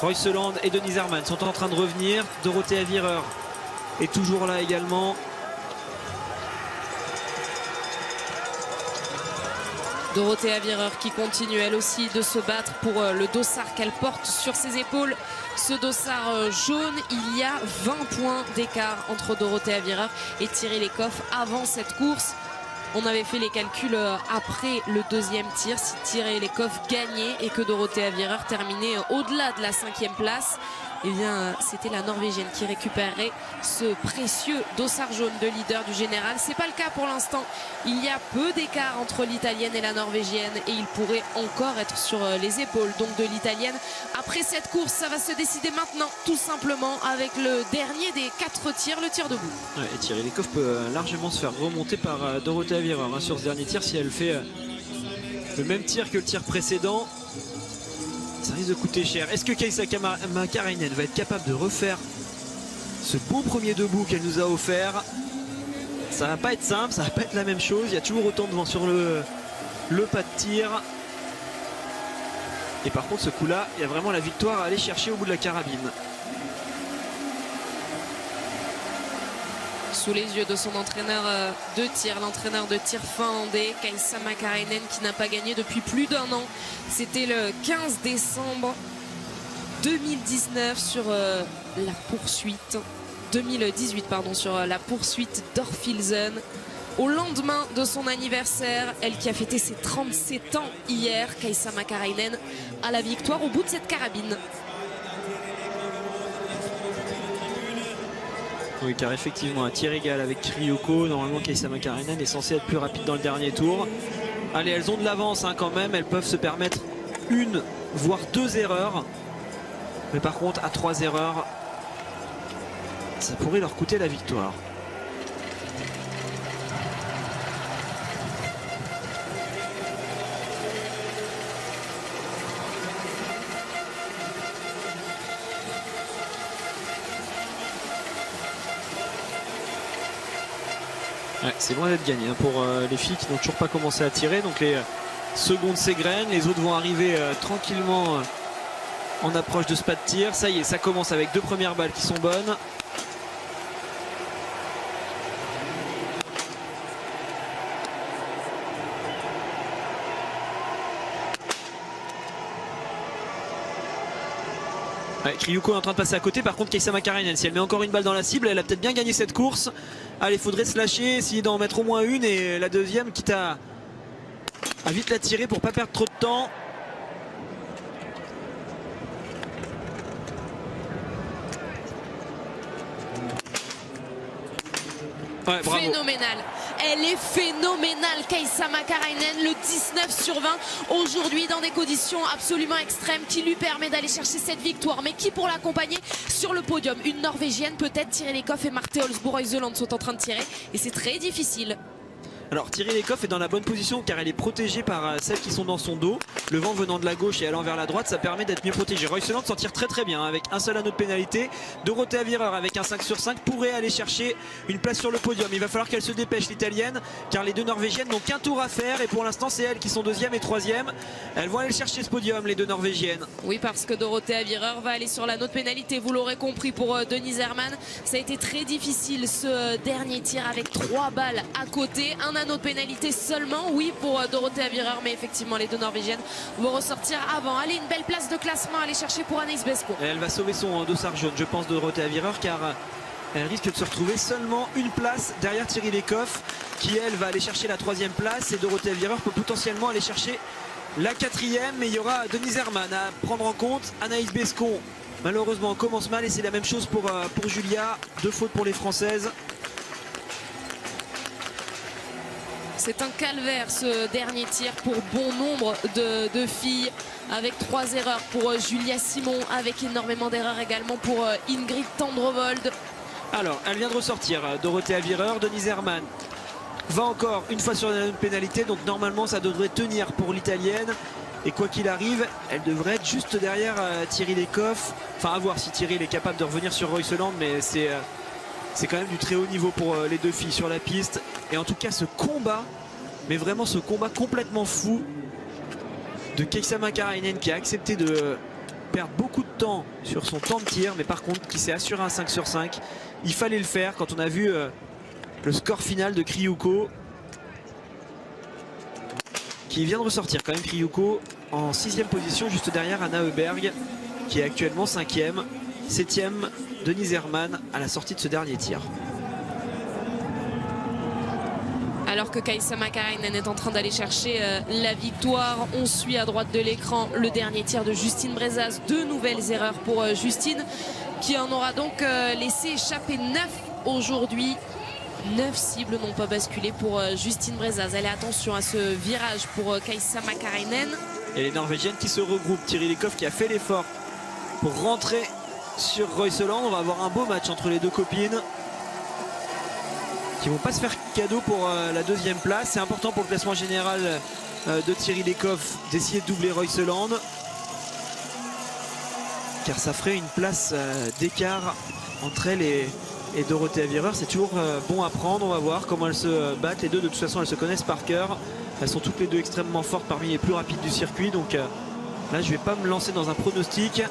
Royseland et Denise Herrmann sont en train de revenir. Dorothea Virer est toujours là également. Dorothea Virer qui continue elle aussi de se battre pour le dossard qu'elle porte sur ses épaules. Ce dossard jaune, il y a 20 points d'écart entre Dorothea Virer et Thierry Lecoff avant cette course. On avait fait les calculs après le deuxième tir. Si Thierry Lecoff gagnait et que Dorothea Virer terminait au-delà de la 5e place, eh bien c'était la Norvégienne qui récupérerait ce précieux dossard jaune de leader du général. C'est pas le cas pour l'instant. Il y a peu d'écart entre l'italienne et la norvégienne et il pourrait encore être sur les épaules donc de l'italienne. Après cette course, ça va se décider maintenant tout simplement avec le dernier des 4 tirs, le tir debout. Ouais, et Thierry Lecoff peut largement se faire remonter par Dorothea Virer sur ce dernier tir si elle fait le même tir que le tir précédent. Ça risque de coûter cher. Est-ce que Kaisa Makarainen va être capable de refaire ce beau premier debout qu'elle nous a offert? Ça va pas être simple, ça va pas être la même chose. Il y a toujours autant de vent sur le pas de tir. Et par contre ce coup là, il y a vraiment la victoire à aller chercher au bout de la carabine. Sous les yeux de son entraîneur de tir, l'entraîneur de tir finlandais, Kaisa Makarainen, qui n'a pas gagné depuis plus d'1 an. C'était le 15 décembre 2019 sur la poursuite, 2018 pardon, sur la poursuite d'Orfilsen. Au lendemain de son anniversaire, elle qui a fêté ses 37 ans hier, Kaisa Makarainen a la victoire au bout de cette carabine. Oui, car effectivement un tir égal avec Kriouko. Normalement Kaisa Makarainen est censée être plus rapide dans le dernier tour. Allez, elles ont de l'avance quand même. Elles peuvent se permettre 1 voire 2 erreurs. Mais par contre à 3 erreurs, ça pourrait leur coûter la victoire. Ouais, c'est loin d'être gagné pour les filles qui n'ont toujours pas commencé à tirer. Donc les secondes s'égrènent, les autres vont arriver tranquillement en approche de ce pas de tir. Ça y est, ça commence avec 2 premières balles qui sont bonnes. Ouais, Kriouko est en train de passer à côté. Par contre, Kaisa Makarainen, si elle met encore une balle dans la cible, elle a peut-être bien gagné cette course. Allez, il faudrait se lâcher, essayer d'en mettre au moins une. Et la deuxième, quitte à vite la tirer pour pas perdre trop de temps. Ouais, bravo. Phénoménal. Elle est phénoménale, Kaisa Makarainen, le 19 sur 20 aujourd'hui dans des conditions absolument extrêmes qui lui permet d'aller chercher cette victoire. Mais qui pour l'accompagner sur le podium? Une Norvégienne, peut-être Tiril Eckhoff et Marte Olsbu-Reuseland sont en train de tirer et c'est très difficile. Alors Tiril Eckhoff est dans la bonne position car elle est protégée par celles qui sont dans son dos. Le vent venant de la gauche et allant vers la droite, ça permet d'être mieux protégé. Reuseland s'en tire très très bien avec un seul anneau de pénalité. Dorothea Virer avec un 5 sur 5 pourrait aller chercher une place sur le podium. Il va falloir qu'elle se dépêche, l'italienne, car les deux norvégiennes n'ont qu'un tour à faire et pour l'instant c'est elles qui sont deuxième et troisième. Elles vont aller chercher ce podium, les deux norvégiennes. Oui, parce que Dorothea Virer va aller sur l'anneau de pénalité, vous l'aurez compris, pour Denise Herrmann. Ça a été très difficile ce dernier tir avec 3 balles à côté, un anneau de pénalité seulement, oui, pour Dorothea Virer, mais effectivement les deux norvégiennes vont ressortir avant. Allez, une belle place de classement à aller chercher pour Anaïs Bescon. Et elle va sauver son dossard jaune, je pense, Dorothea Virer, car elle risque de se retrouver seulement une place derrière Tiril Eckhoff, qui elle va aller chercher la 3e place, et Dorothea Virer peut potentiellement aller chercher la 4e, mais il y aura Denise Herrmann à prendre en compte. Anaïs Bescon malheureusement commence mal et c'est la même chose pour Julia. 2 fautes pour les Françaises. C'est un calvaire ce dernier tir pour bon nombre de filles, avec 3 erreurs pour Julia Simon, avec énormément d'erreurs également pour Ingrid Tendrevold. Alors elle vient de ressortir, Dorothea Virer. Denise Herrmann va encore une fois sur la pénalité, donc normalement ça devrait tenir pour l'italienne. Et quoi qu'il arrive, elle devrait être juste derrière Tiril Eckhoff. Enfin, à voir si Tiril est capable de revenir sur Reuseland, mais c'est quand même du très haut niveau pour les deux filles sur la piste. Et en tout cas ce combat, mais vraiment ce combat complètement fou de Kaisa Makarainen, qui a accepté de perdre beaucoup de temps sur son temps de tir, mais par contre qui s'est assuré un 5 sur 5. Il fallait le faire quand on a vu le score final de Kriouko, qui vient de ressortir quand même. Kriouko en 6e position, juste derrière Anna Heuberg, qui est actuellement 5e. 7e Denise Herrmann à la sortie de ce dernier tir. Alors que Kaisa Makarainen est en train d'aller chercher la victoire, on suit à droite de l'écran le dernier tir de Justine Brezaz. 2 nouvelles erreurs pour Justine, qui en aura donc laissé échapper 9 aujourd'hui. 9 cibles n'ont pas basculé pour Justine Brezaz. Allez, attention à ce virage pour Kaisa Makarainen. Et les Norvégiennes qui se regroupent. Tiril Eckhoff qui a fait l'effort pour rentrer sur Reuseland. On va avoir un beau match entre les deux copines, qui vont pas se faire cadeau pour la 2e place. C'est important pour le classement général de Tiril Eckhoff d'essayer de doubler Reuseland, car ça ferait une place d'écart entre elle et Dorothea Virer. C'est toujours bon à prendre. On va voir comment elles se battent. Les deux, de toute façon, elles se connaissent par cœur. Elles sont toutes les deux extrêmement fortes, parmi les plus rapides du circuit. Donc là, je vais pas me lancer dans un pronostic.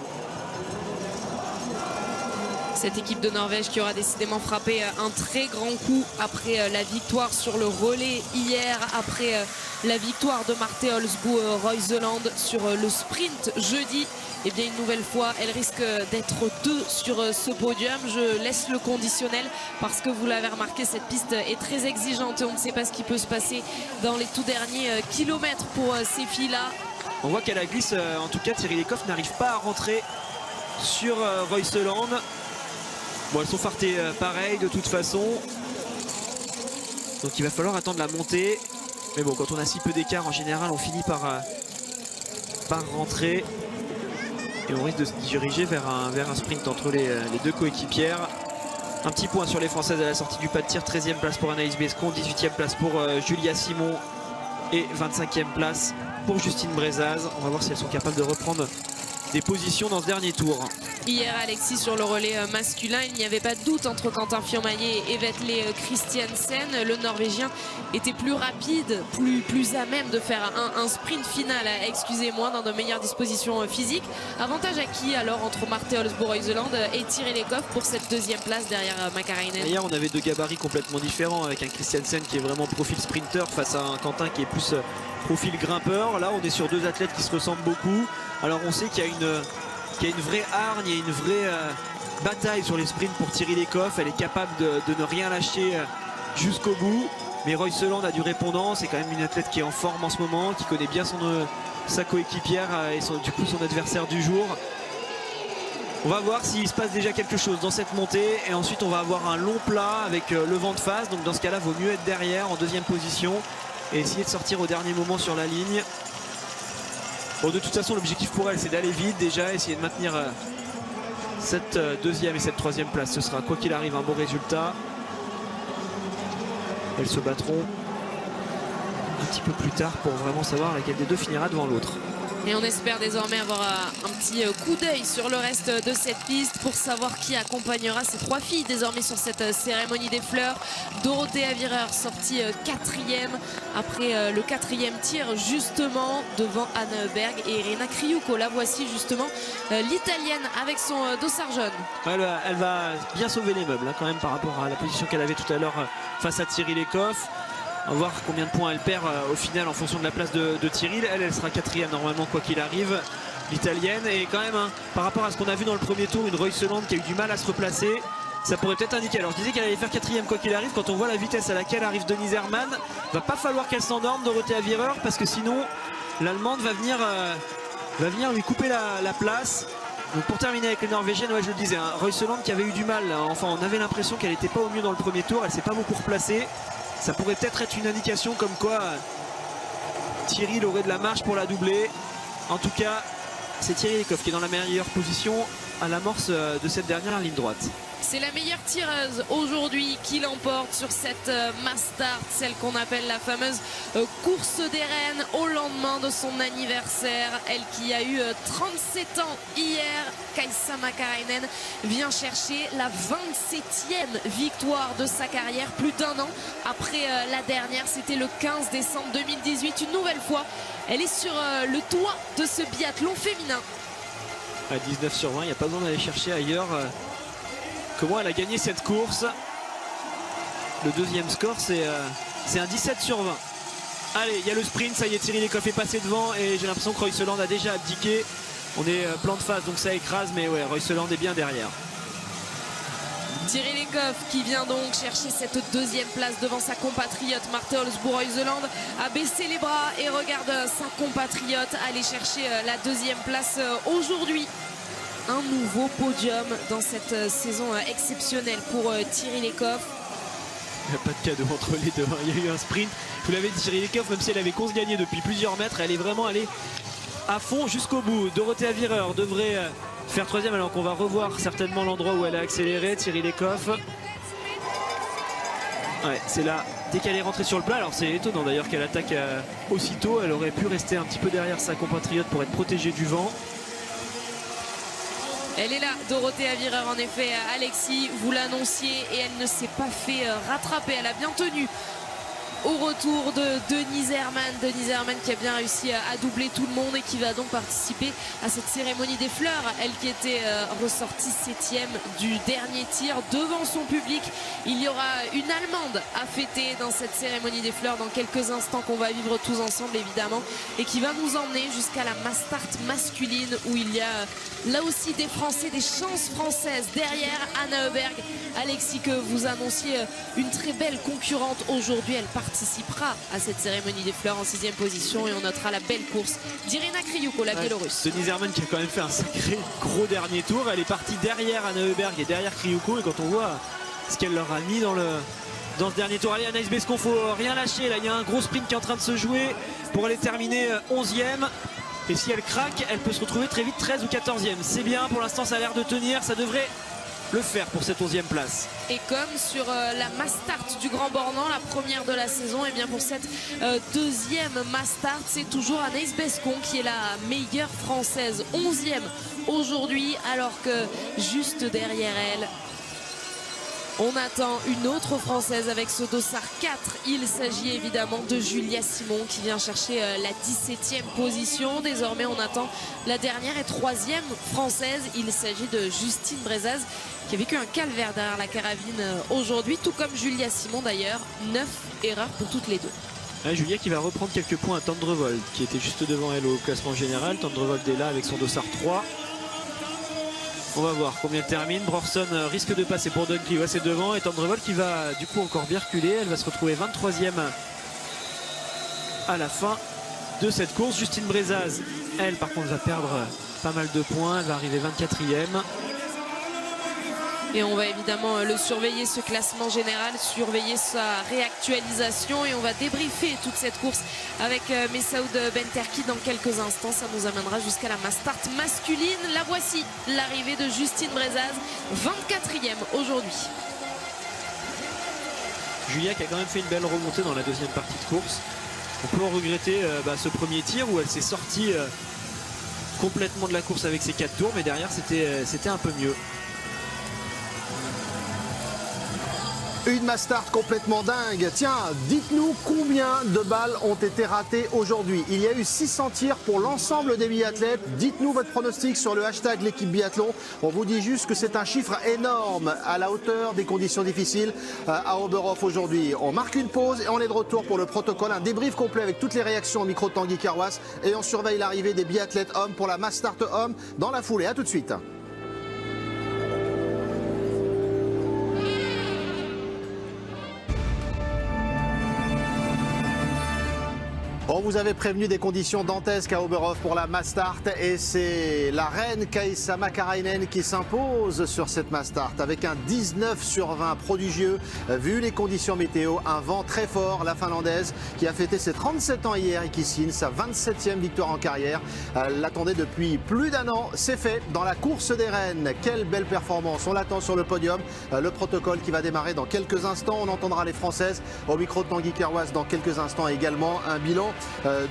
Cette équipe de Norvège qui aura décidément frappé un très grand coup après la victoire sur le relais hier, après la victoire de Marte Olsbu-Reuseland sur le sprint jeudi. Et bien une nouvelle fois, elle risque d'être 2 sur ce podium. Je laisse le conditionnel parce que vous l'avez remarqué, cette piste est très exigeante et on ne sait pas ce qui peut se passer dans les tout derniers kilomètres pour ces filles-là. On voit qu'à la glisse, en tout cas, Tiril Eckhoff n'arrive pas à rentrer sur Reuseland. Bon, elles sont fartées pareil de toute façon. Donc il va falloir attendre la montée. Mais bon, quand on a si peu d'écart, en général, on finit par rentrer. Et on risque de se diriger vers un sprint entre les deux coéquipières. Un petit point sur les Françaises à la sortie du pas de tir. 13e place pour Anaïs Bescon, 18e place pour Julia Simon et 25e place pour Justine Brezaz. On va voir si elles sont capables de reprendre des positions dans ce dernier tour. Hier, Alexis, sur le relais masculin, il n'y avait pas de doute entre Quentin Fillon-Maillet et Vetle Christiansen. Le Norvégien était plus rapide, plus à même de faire un sprint final, excusez-moi, dans de meilleures dispositions physiques. Avantage à qui alors entre Marte Olsbu-Reuseland et Tiril Eckhoff pour cette 2e place derrière Makarainen? Hier, on avait 2 gabarits complètement différents, avec un Christiansen qui est vraiment profil sprinter face à un Quentin qui est plus profil grimpeur. Là, on est sur 2 athlètes qui se ressemblent beaucoup. Alors on sait qu'il y a qu'il y a une vraie hargne, il y a une vraie bataille sur les sprints pour Thierry Lecoff. Elle est capable de ne rien lâcher jusqu'au bout. Mais Royseland a du répondant, c'est quand même une athlète qui est en forme en ce moment, qui connaît bien sa coéquipière et du coup son adversaire du jour. On va voir s'il se passe déjà quelque chose dans cette montée et ensuite on va avoir un long plat avec le vent de face. Donc dans ce cas là, il vaut mieux être derrière en deuxième position et essayer de sortir au dernier moment sur la ligne. Bon, de toute façon l'objectif pour elle c'est d'aller vite déjà, essayer de maintenir cette deuxième et cette troisième place. Ce sera quoi qu'il arrive un bon résultat. Elles se battront un petit peu plus tard pour vraiment savoir laquelle des deux finira devant l'autre. Et on espère désormais avoir un petit coup d'œil sur le reste de cette piste pour savoir qui accompagnera ces trois filles désormais sur cette cérémonie des fleurs. Dorothea Virer sortie quatrième après le quatrième tir justement devant Anna Heuberg et Irina Kriouko. La voici justement l'italienne avec son dossard jaune. Elle va bien sauver les meubles hein, quand même par rapport à la position qu'elle avait tout à l'heure face à Thierry Lecoff. On va voir combien de points elle perd au final en fonction de la place de Thierry. Elle sera quatrième normalement quoi qu'il arrive, l'italienne. Et quand même, hein, par rapport à ce qu'on a vu dans le premier tour, une Royseland qui a eu du mal à se replacer, ça pourrait peut-être indiquer. Alors je disais qu'elle allait faire quatrième quoi qu'il arrive. Quand on voit la vitesse à laquelle arrive Denise Herrmann, va pas falloir qu'elle s'endorme Dorothea Virer parce que sinon l'Allemande va venir lui couper la place. Donc pour terminer avec les Norvégiennes, ouais, je le disais, hein, Royseland qui avait eu du mal. Enfin, on avait l'impression qu'elle n'était pas au mieux dans le premier tour. Elle s'est pas beaucoup replacée. Ça pourrait peut-être être une indication comme quoi Thierry aurait de la marge pour la doubler. En tout cas, c'est Thierry Lecoff qui est dans la meilleure position à l'amorce de cette dernière ligne droite. C'est la meilleure tireuse aujourd'hui qui l'emporte sur cette Mass Start, celle qu'on appelle la fameuse course des reines au lendemain de son anniversaire. Elle qui a eu 37 ans hier, Kaisa Makarainen vient chercher la 27e victoire de sa carrière, plus d'un an après la dernière, c'était le 15 décembre 2018. Une nouvelle fois, elle est sur le toit de ce biathlon féminin. À 19 sur 20, il n'y a pas besoin d'aller chercher ailleurs. Comment elle a gagné cette course. Le deuxième score c'est un 17 sur 20. Allez, il y a le sprint, ça y est, Thierry Lecoff est passé devant et j'ai l'impression que Royseland a déjà abdiqué. On est plan de face donc ça écrase, mais ouais, Royseland est bien derrière. Thierry Lecoff qui vient donc chercher cette deuxième place devant sa compatriote Marte Olsboe-Royseland, a baissé les bras et regarde sa compatriote aller chercher la deuxième place aujourd'hui. Un nouveau podium dans cette saison exceptionnelle pour Thierry Lecoff. Il n'y a pas de cadeau entre les deux. Il y a eu un sprint. Vous l'avez dit, Thierry Lecoff, même si elle avait 11 gagné depuis plusieurs mètres, elle est vraiment allée à fond jusqu'au bout. Dorothea Virer devrait faire troisième alors qu'on va revoir certainement l'endroit où elle a accéléré. Thierry Lecoff. Ouais, c'est là. Dès qu'elle est rentrée sur le plat, alors c'est étonnant d'ailleurs qu'elle attaque aussitôt. Elle aurait pu rester un petit peu derrière sa compatriote pour être protégée du vent. Elle est là, Dorothea Virer, en effet, Alexis, vous l'annonciez, et elle ne s'est pas fait rattraper. Elle a bien tenu au retour de Denise Herrmann. Denise Herrmann qui a bien réussi à doubler tout le monde et qui va donc participer à cette cérémonie des fleurs. Elle qui était ressortie 7e du dernier tir devant son public. Il y aura une Allemande à fêter dans cette cérémonie des fleurs dans quelques instants qu'on va vivre tous ensemble évidemment et qui va nous emmener jusqu'à la Mass Start masculine où il y a là aussi des Français, des chances françaises derrière Anna Heuberg. Alexis, que vous annonciez une très belle concurrente aujourd'hui, elle participera à cette cérémonie des fleurs en 6e position et on notera la belle course d'Irina Kriouko, la Biélorusse. Denise Herrmann qui a quand même fait un sacré gros dernier tour. Elle est partie derrière Anna Heuberg et derrière Kriouko et quand on voit ce qu'elle leur a mis dans ce dernier tour. Allez, Anaïs Bescon, faut rien lâcher. Là, il y a un gros sprint qui est en train de se jouer pour aller terminer 11e. Et si elle craque, elle peut se retrouver très vite 13 ou 14e. C'est bien, pour l'instant ça a l'air de tenir, ça devrait le faire pour cette 11e place. Et comme sur la Mass Start du Grand Bornand, la première de la saison, et bien pour cette deuxième Mass Start, c'est toujours Anaïs Bescon qui est la meilleure française, 11e aujourd'hui, alors que juste derrière elle, on attend une autre Française avec ce dossard 4. Il s'agit évidemment de Julia Simon qui vient chercher la 17e position. Désormais, on attend la dernière et 3e Française. Il s'agit de Justine Brezaz qui a vécu un calvaire derrière la carabine aujourd'hui, tout comme Julia Simon d'ailleurs. 9 erreurs pour toutes les deux. Ah, Julia qui va reprendre quelques points à Tendrevold qui était juste devant elle au classement général. Tendrevold est là avec son dossard 3. On va voir combien termine. Brorson risque de passer pour Dunkley, ouais, c'est devant, et Tendrevol qui va du coup encore bien reculer. Elle va se retrouver 23e à la fin de cette course. Justine Brezaz, elle par contre va perdre pas mal de points, elle va arriver 24e. Et on va évidemment le surveiller, ce classement général, surveiller sa réactualisation, et on va débriefer toute cette course avec Messaoud Benterki dans quelques instants. Ça nous amènera jusqu'à la mass start masculine. La voici, l'arrivée de Justine Brezaz, 24e aujourd'hui. Julia qui a quand même fait une belle remontée dans la deuxième partie de course. On peut en regretter ce premier tir où elle s'est sortie complètement de la course avec ses 4 tours, mais derrière c'était un peu mieux. Une mass start complètement dingue. Tiens, dites-nous combien de balles ont été ratées aujourd'hui. Il y a eu 600 tirs pour l'ensemble des biathlètes. Dites-nous votre pronostic sur le hashtag l'équipe biathlon. On vous dit juste que c'est un chiffre énorme à la hauteur des conditions difficiles à Oberhof aujourd'hui. On marque une pause et on est de retour pour le protocole. Un débrief complet avec toutes les réactions au micro de Tanguy Carwas. Et on surveille l'arrivée des biathlètes hommes pour la mass start hommes dans la foulée. A tout de suite. On vous avait prévenu des conditions dantesques à Oberhof pour la mass start, et c'est la reine Kaisa Makarainen qui s'impose sur cette mass start avec un 19/20 prodigieux vu les conditions météo. Un vent très fort, la finlandaise qui a fêté ses 37 ans hier et qui signe sa 27e victoire en carrière. Elle l'attendait depuis plus d'un an, c'est fait dans la course des reines. Quelle belle performance, on l'attend sur le podium. Le protocole qui va démarrer dans quelques instants. On entendra les Françaises au micro de Tanguy Carwas dans quelques instants également. Un bilan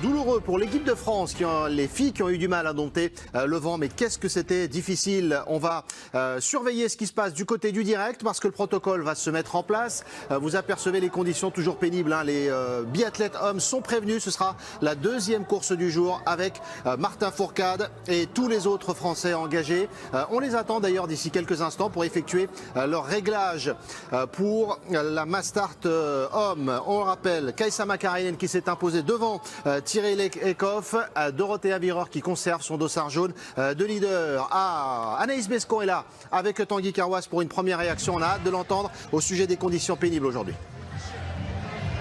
douloureux pour l'équipe de France, les filles qui ont eu du mal à dompter le vent, mais qu'est-ce que c'était difficile. On va surveiller ce qui se passe du côté du direct parce que le protocole va se mettre en place. Vous apercevez les conditions toujours pénibles, hein. Les biathlètes hommes sont prévenus, ce sera la deuxième course du jour avec Martin Fourcade et tous les autres Français engagés. On les attend d'ailleurs d'ici quelques instants pour effectuer leur réglage pour la mass start homme. On le rappelle, Kaisa Makarainen qui s'est imposée devant Tiril Eckhoff, Dorothea Virer qui conserve son dossard jaune de leader. Anaïs Bescon est là avec Tanguy Carwas pour une première réaction. On a hâte de l'entendre au sujet des conditions pénibles aujourd'hui.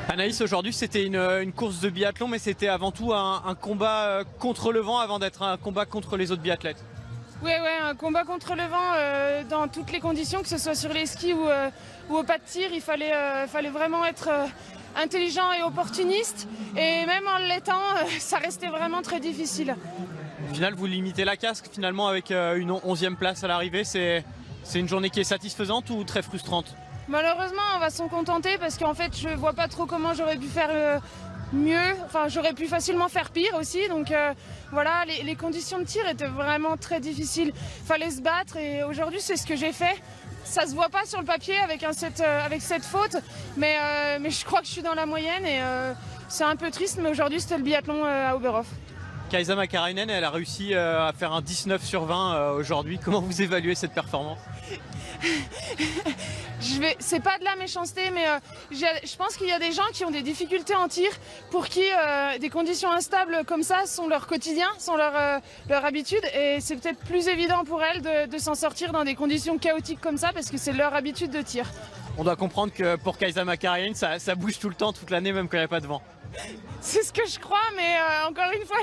Anaïs, aujourd'hui c'était une course de biathlon, mais c'était avant tout un combat contre le vent avant d'être un combat contre les autres biathlètes. Oui, un combat contre le vent dans toutes les conditions, que ce soit sur les skis ou au pas de tir. Il fallait vraiment être intelligent et opportuniste, et même en l'étant, ça restait vraiment très difficile. Au final, vous limitez la casque finalement avec une 11e place à l'arrivée. C'est une journée qui est satisfaisante ou très frustrante? Malheureusement, on va s'en contenter parce qu'en fait, je vois pas trop comment j'aurais pu faire mieux. Enfin, j'aurais pu facilement faire pire aussi. Donc voilà, les conditions de tir étaient vraiment très difficiles. Il fallait se battre, et aujourd'hui, c'est ce que j'ai fait. Ça se voit pas sur le papier avec cette faute, mais je crois que je suis dans la moyenne, et c'est un peu triste, mais aujourd'hui c'était le biathlon à Oberhof. Kaisa Makarainen, elle a réussi à faire un 19/20 aujourd'hui. Comment vous évaluez cette performance? C'est pas de la méchanceté, mais je pense qu'il y a des gens qui ont des difficultés en tir, pour qui des conditions instables comme ça sont leur quotidien, sont leur habitude, et c'est peut-être plus évident pour elles de s'en sortir dans des conditions chaotiques comme ça, parce que c'est leur habitude de tir. On doit comprendre que pour Kaisa Makarainen, ça bouge tout le temps, toute l'année, même quand il n'y a pas de vent. C'est ce que je crois, mais encore une fois,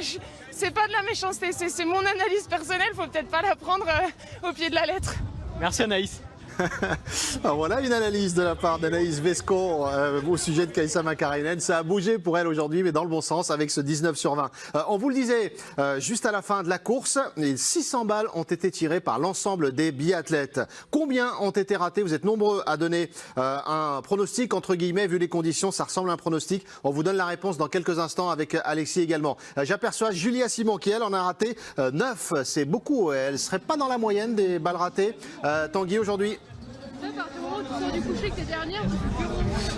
c'est pas de la méchanceté, c'est mon analyse personnelle, faut peut-être pas la prendre au pied de la lettre. Merci Anaïs. Voilà une analyse de la part d'Anaïs Bescon au sujet de Kaisa Makarainen. Ça a bougé pour elle aujourd'hui, mais dans le bon sens, avec ce 19/20. On vous le disait juste à la fin de la course, 600 balles ont été tirées par l'ensemble des biathlètes. Combien ont été ratés? Vous êtes nombreux à donner un pronostic, entre guillemets, vu les conditions, ça ressemble à un pronostic. On vous donne la réponse dans quelques instants avec Alexis également. J'aperçois Julia Simon qui, elle, en a raté 9. C'est beaucoup. Elle ne serait pas dans la moyenne des balles ratées. Tanguy, aujourd'hui?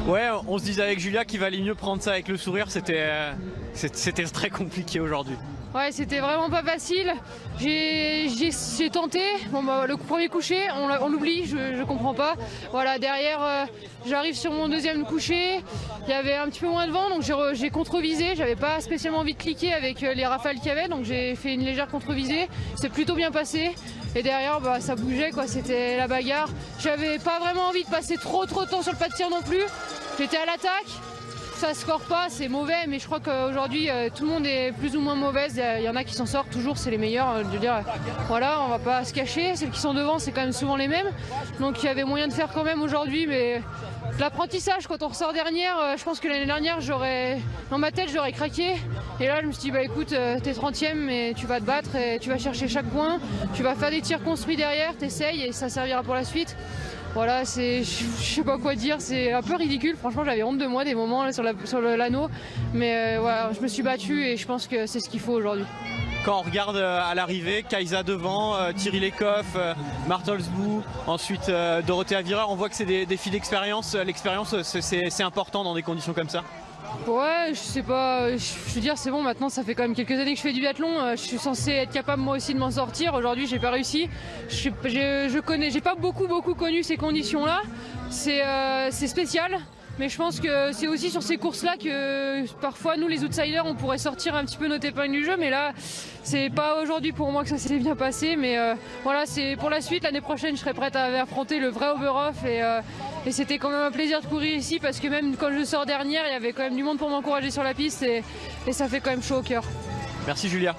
Ouais, on se disait avec Julia qu'il valait mieux prendre ça avec le sourire, c'était c'était très compliqué aujourd'hui. Ouais, c'était vraiment pas facile. J'ai tenté. Bon, bah, le premier coucher, on l'oublie, je comprends pas. Voilà, derrière, j'arrive sur mon deuxième coucher. Il y avait un petit peu moins de vent, donc j'ai contre-visé. J'avais pas spécialement envie de cliquer avec les rafales qu'il y avait, donc j'ai fait une légère contre-visée. C'est plutôt bien passé. Et derrière, bah, ça bougeait, quoi. C'était la bagarre. J'avais pas vraiment envie de passer trop de temps sur le pas de tir non plus. J'étais à l'attaque. Ça score pas, c'est mauvais, mais je crois qu'aujourd'hui tout le monde est plus ou moins mauvaise. Il y en a qui s'en sortent toujours, c'est les meilleurs. Je veux dire, voilà, on va pas se cacher. Celles qui sont devant, c'est quand même souvent les mêmes. Donc il y avait moyen de faire quand même aujourd'hui, mais l'apprentissage, quand on ressort dernière, je pense que l'année dernière, dans ma tête, j'aurais craqué. Et là, je me suis dit, bah écoute, t'es 30e, mais tu vas te battre et tu vas chercher chaque point. Tu vas faire des tirs construits derrière, t'essayes et ça servira pour la suite. Voilà, je sais pas quoi dire, c'est un peu ridicule. Franchement, j'avais honte de moi des moments là, sur l'anneau. Mais voilà, je me suis battue et je pense que c'est ce qu'il faut aujourd'hui. Quand on regarde à l'arrivée, Kaisa devant, Thierry Lecoff, Martelsbou, ensuite Dorothea Virer, on voit que c'est des filles d'expérience. L'expérience, c'est important dans des conditions comme ça. Ouais, je sais pas, je veux dire c'est bon, maintenant ça fait quand même quelques années que je fais du biathlon, je suis censée être capable moi aussi de m'en sortir. Aujourd'hui j'ai pas réussi, j'ai pas beaucoup connu ces conditions là, c'est spécial. Mais je pense que c'est aussi sur ces courses-là que parfois nous les outsiders on pourrait sortir un petit peu notre épingle du jeu, mais là c'est pas aujourd'hui pour moi que ça s'est bien passé. Mais voilà, c'est pour la suite, l'année prochaine je serai prête à affronter le vrai Oberhof et c'était quand même un plaisir de courir ici parce que même quand je sors dernière il y avait quand même du monde pour m'encourager sur la piste et ça fait quand même chaud au cœur. Merci Julia.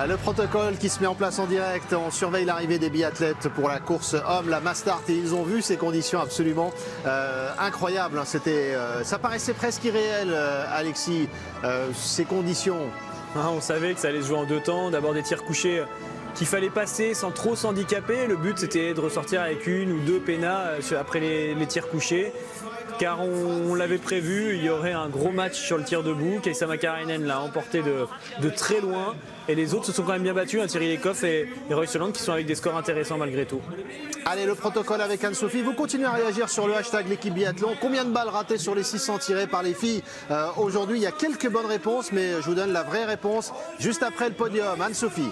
Le protocole qui se met en place en direct, on surveille l'arrivée des biathlètes pour la course homme, la Mastart, et ils ont vu ces conditions absolument incroyables. Ça paraissait presque irréel, Alexis, ces conditions. On savait que ça allait se jouer en deux temps, d'abord des tirs couchés qu'il fallait passer sans trop s'handicaper. Le but c'était de ressortir avec une ou deux pénats après les tirs couchés. Car on l'avait prévu, il y aurait un gros match sur le tir debout. Kaisa Makarainen l'a emporté de très loin. Et les autres se sont quand même bien battus, Thierry Lecoff et Royce Holland qui sont avec des scores intéressants malgré tout. Allez, le protocole avec Anne-Sophie. Vous continuez à réagir sur le hashtag l'équipe biathlon. Combien de balles ratées sur les 600 tirées par les filles aujourd'hui? Il y a quelques bonnes réponses, mais je vous donne la vraie réponse juste après le podium. Anne-Sophie.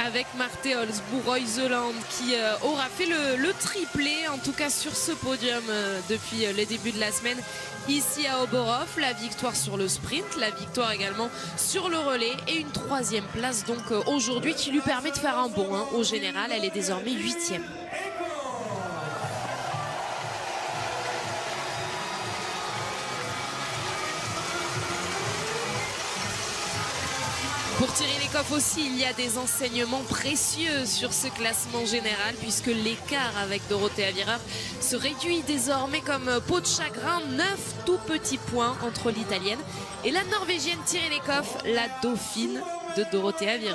Avec Marte Olsbu, Royce Holland qui aura fait le triplé, en tout cas sur ce podium depuis le début de la semaine ici à Oberhof. La victoire sur le sprint, la victoire également sur le relais et une 3e place donc aujourd'hui qui lui permet de faire un bond au général. Elle est désormais 8e. Pour Thierry Lecoff aussi, il y a des enseignements précieux sur ce classement général puisque l'écart avec Dorothea Virer se réduit désormais comme peau de chagrin. 9 tout petits points entre l'italienne et la norvégienne Thierry Lecoff, la dauphine de Dorothea Virer.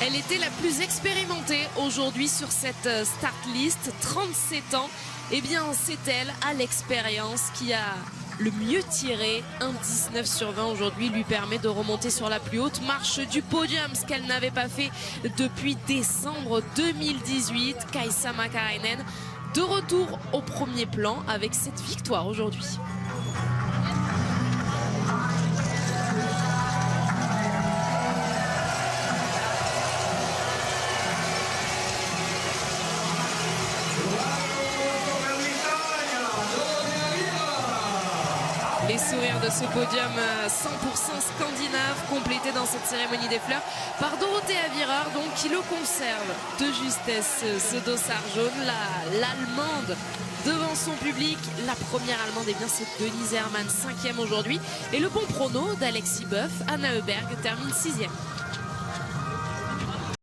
Elle était la plus expérimentée aujourd'hui sur cette start list, 37 ans. Eh bien, c'est elle, à l'expérience, qui a le mieux tiré. Un 19 sur 20 aujourd'hui lui permet de remonter sur la plus haute marche du podium, ce qu'elle n'avait pas fait depuis décembre 2018. Kaisa Makarainen de retour au premier plan avec cette victoire aujourd'hui. Les sourires de ce podium 100% scandinave complété dans cette cérémonie des fleurs par Dorothea Virer, donc qui le conserve de justesse, ce dossard jaune. L'allemande devant son public, la première allemande, eh bien c'est Denise Herrmann, 5e aujourd'hui, et le bon prono d'Alexis Boeuf, Anna Heuberg termine 6e.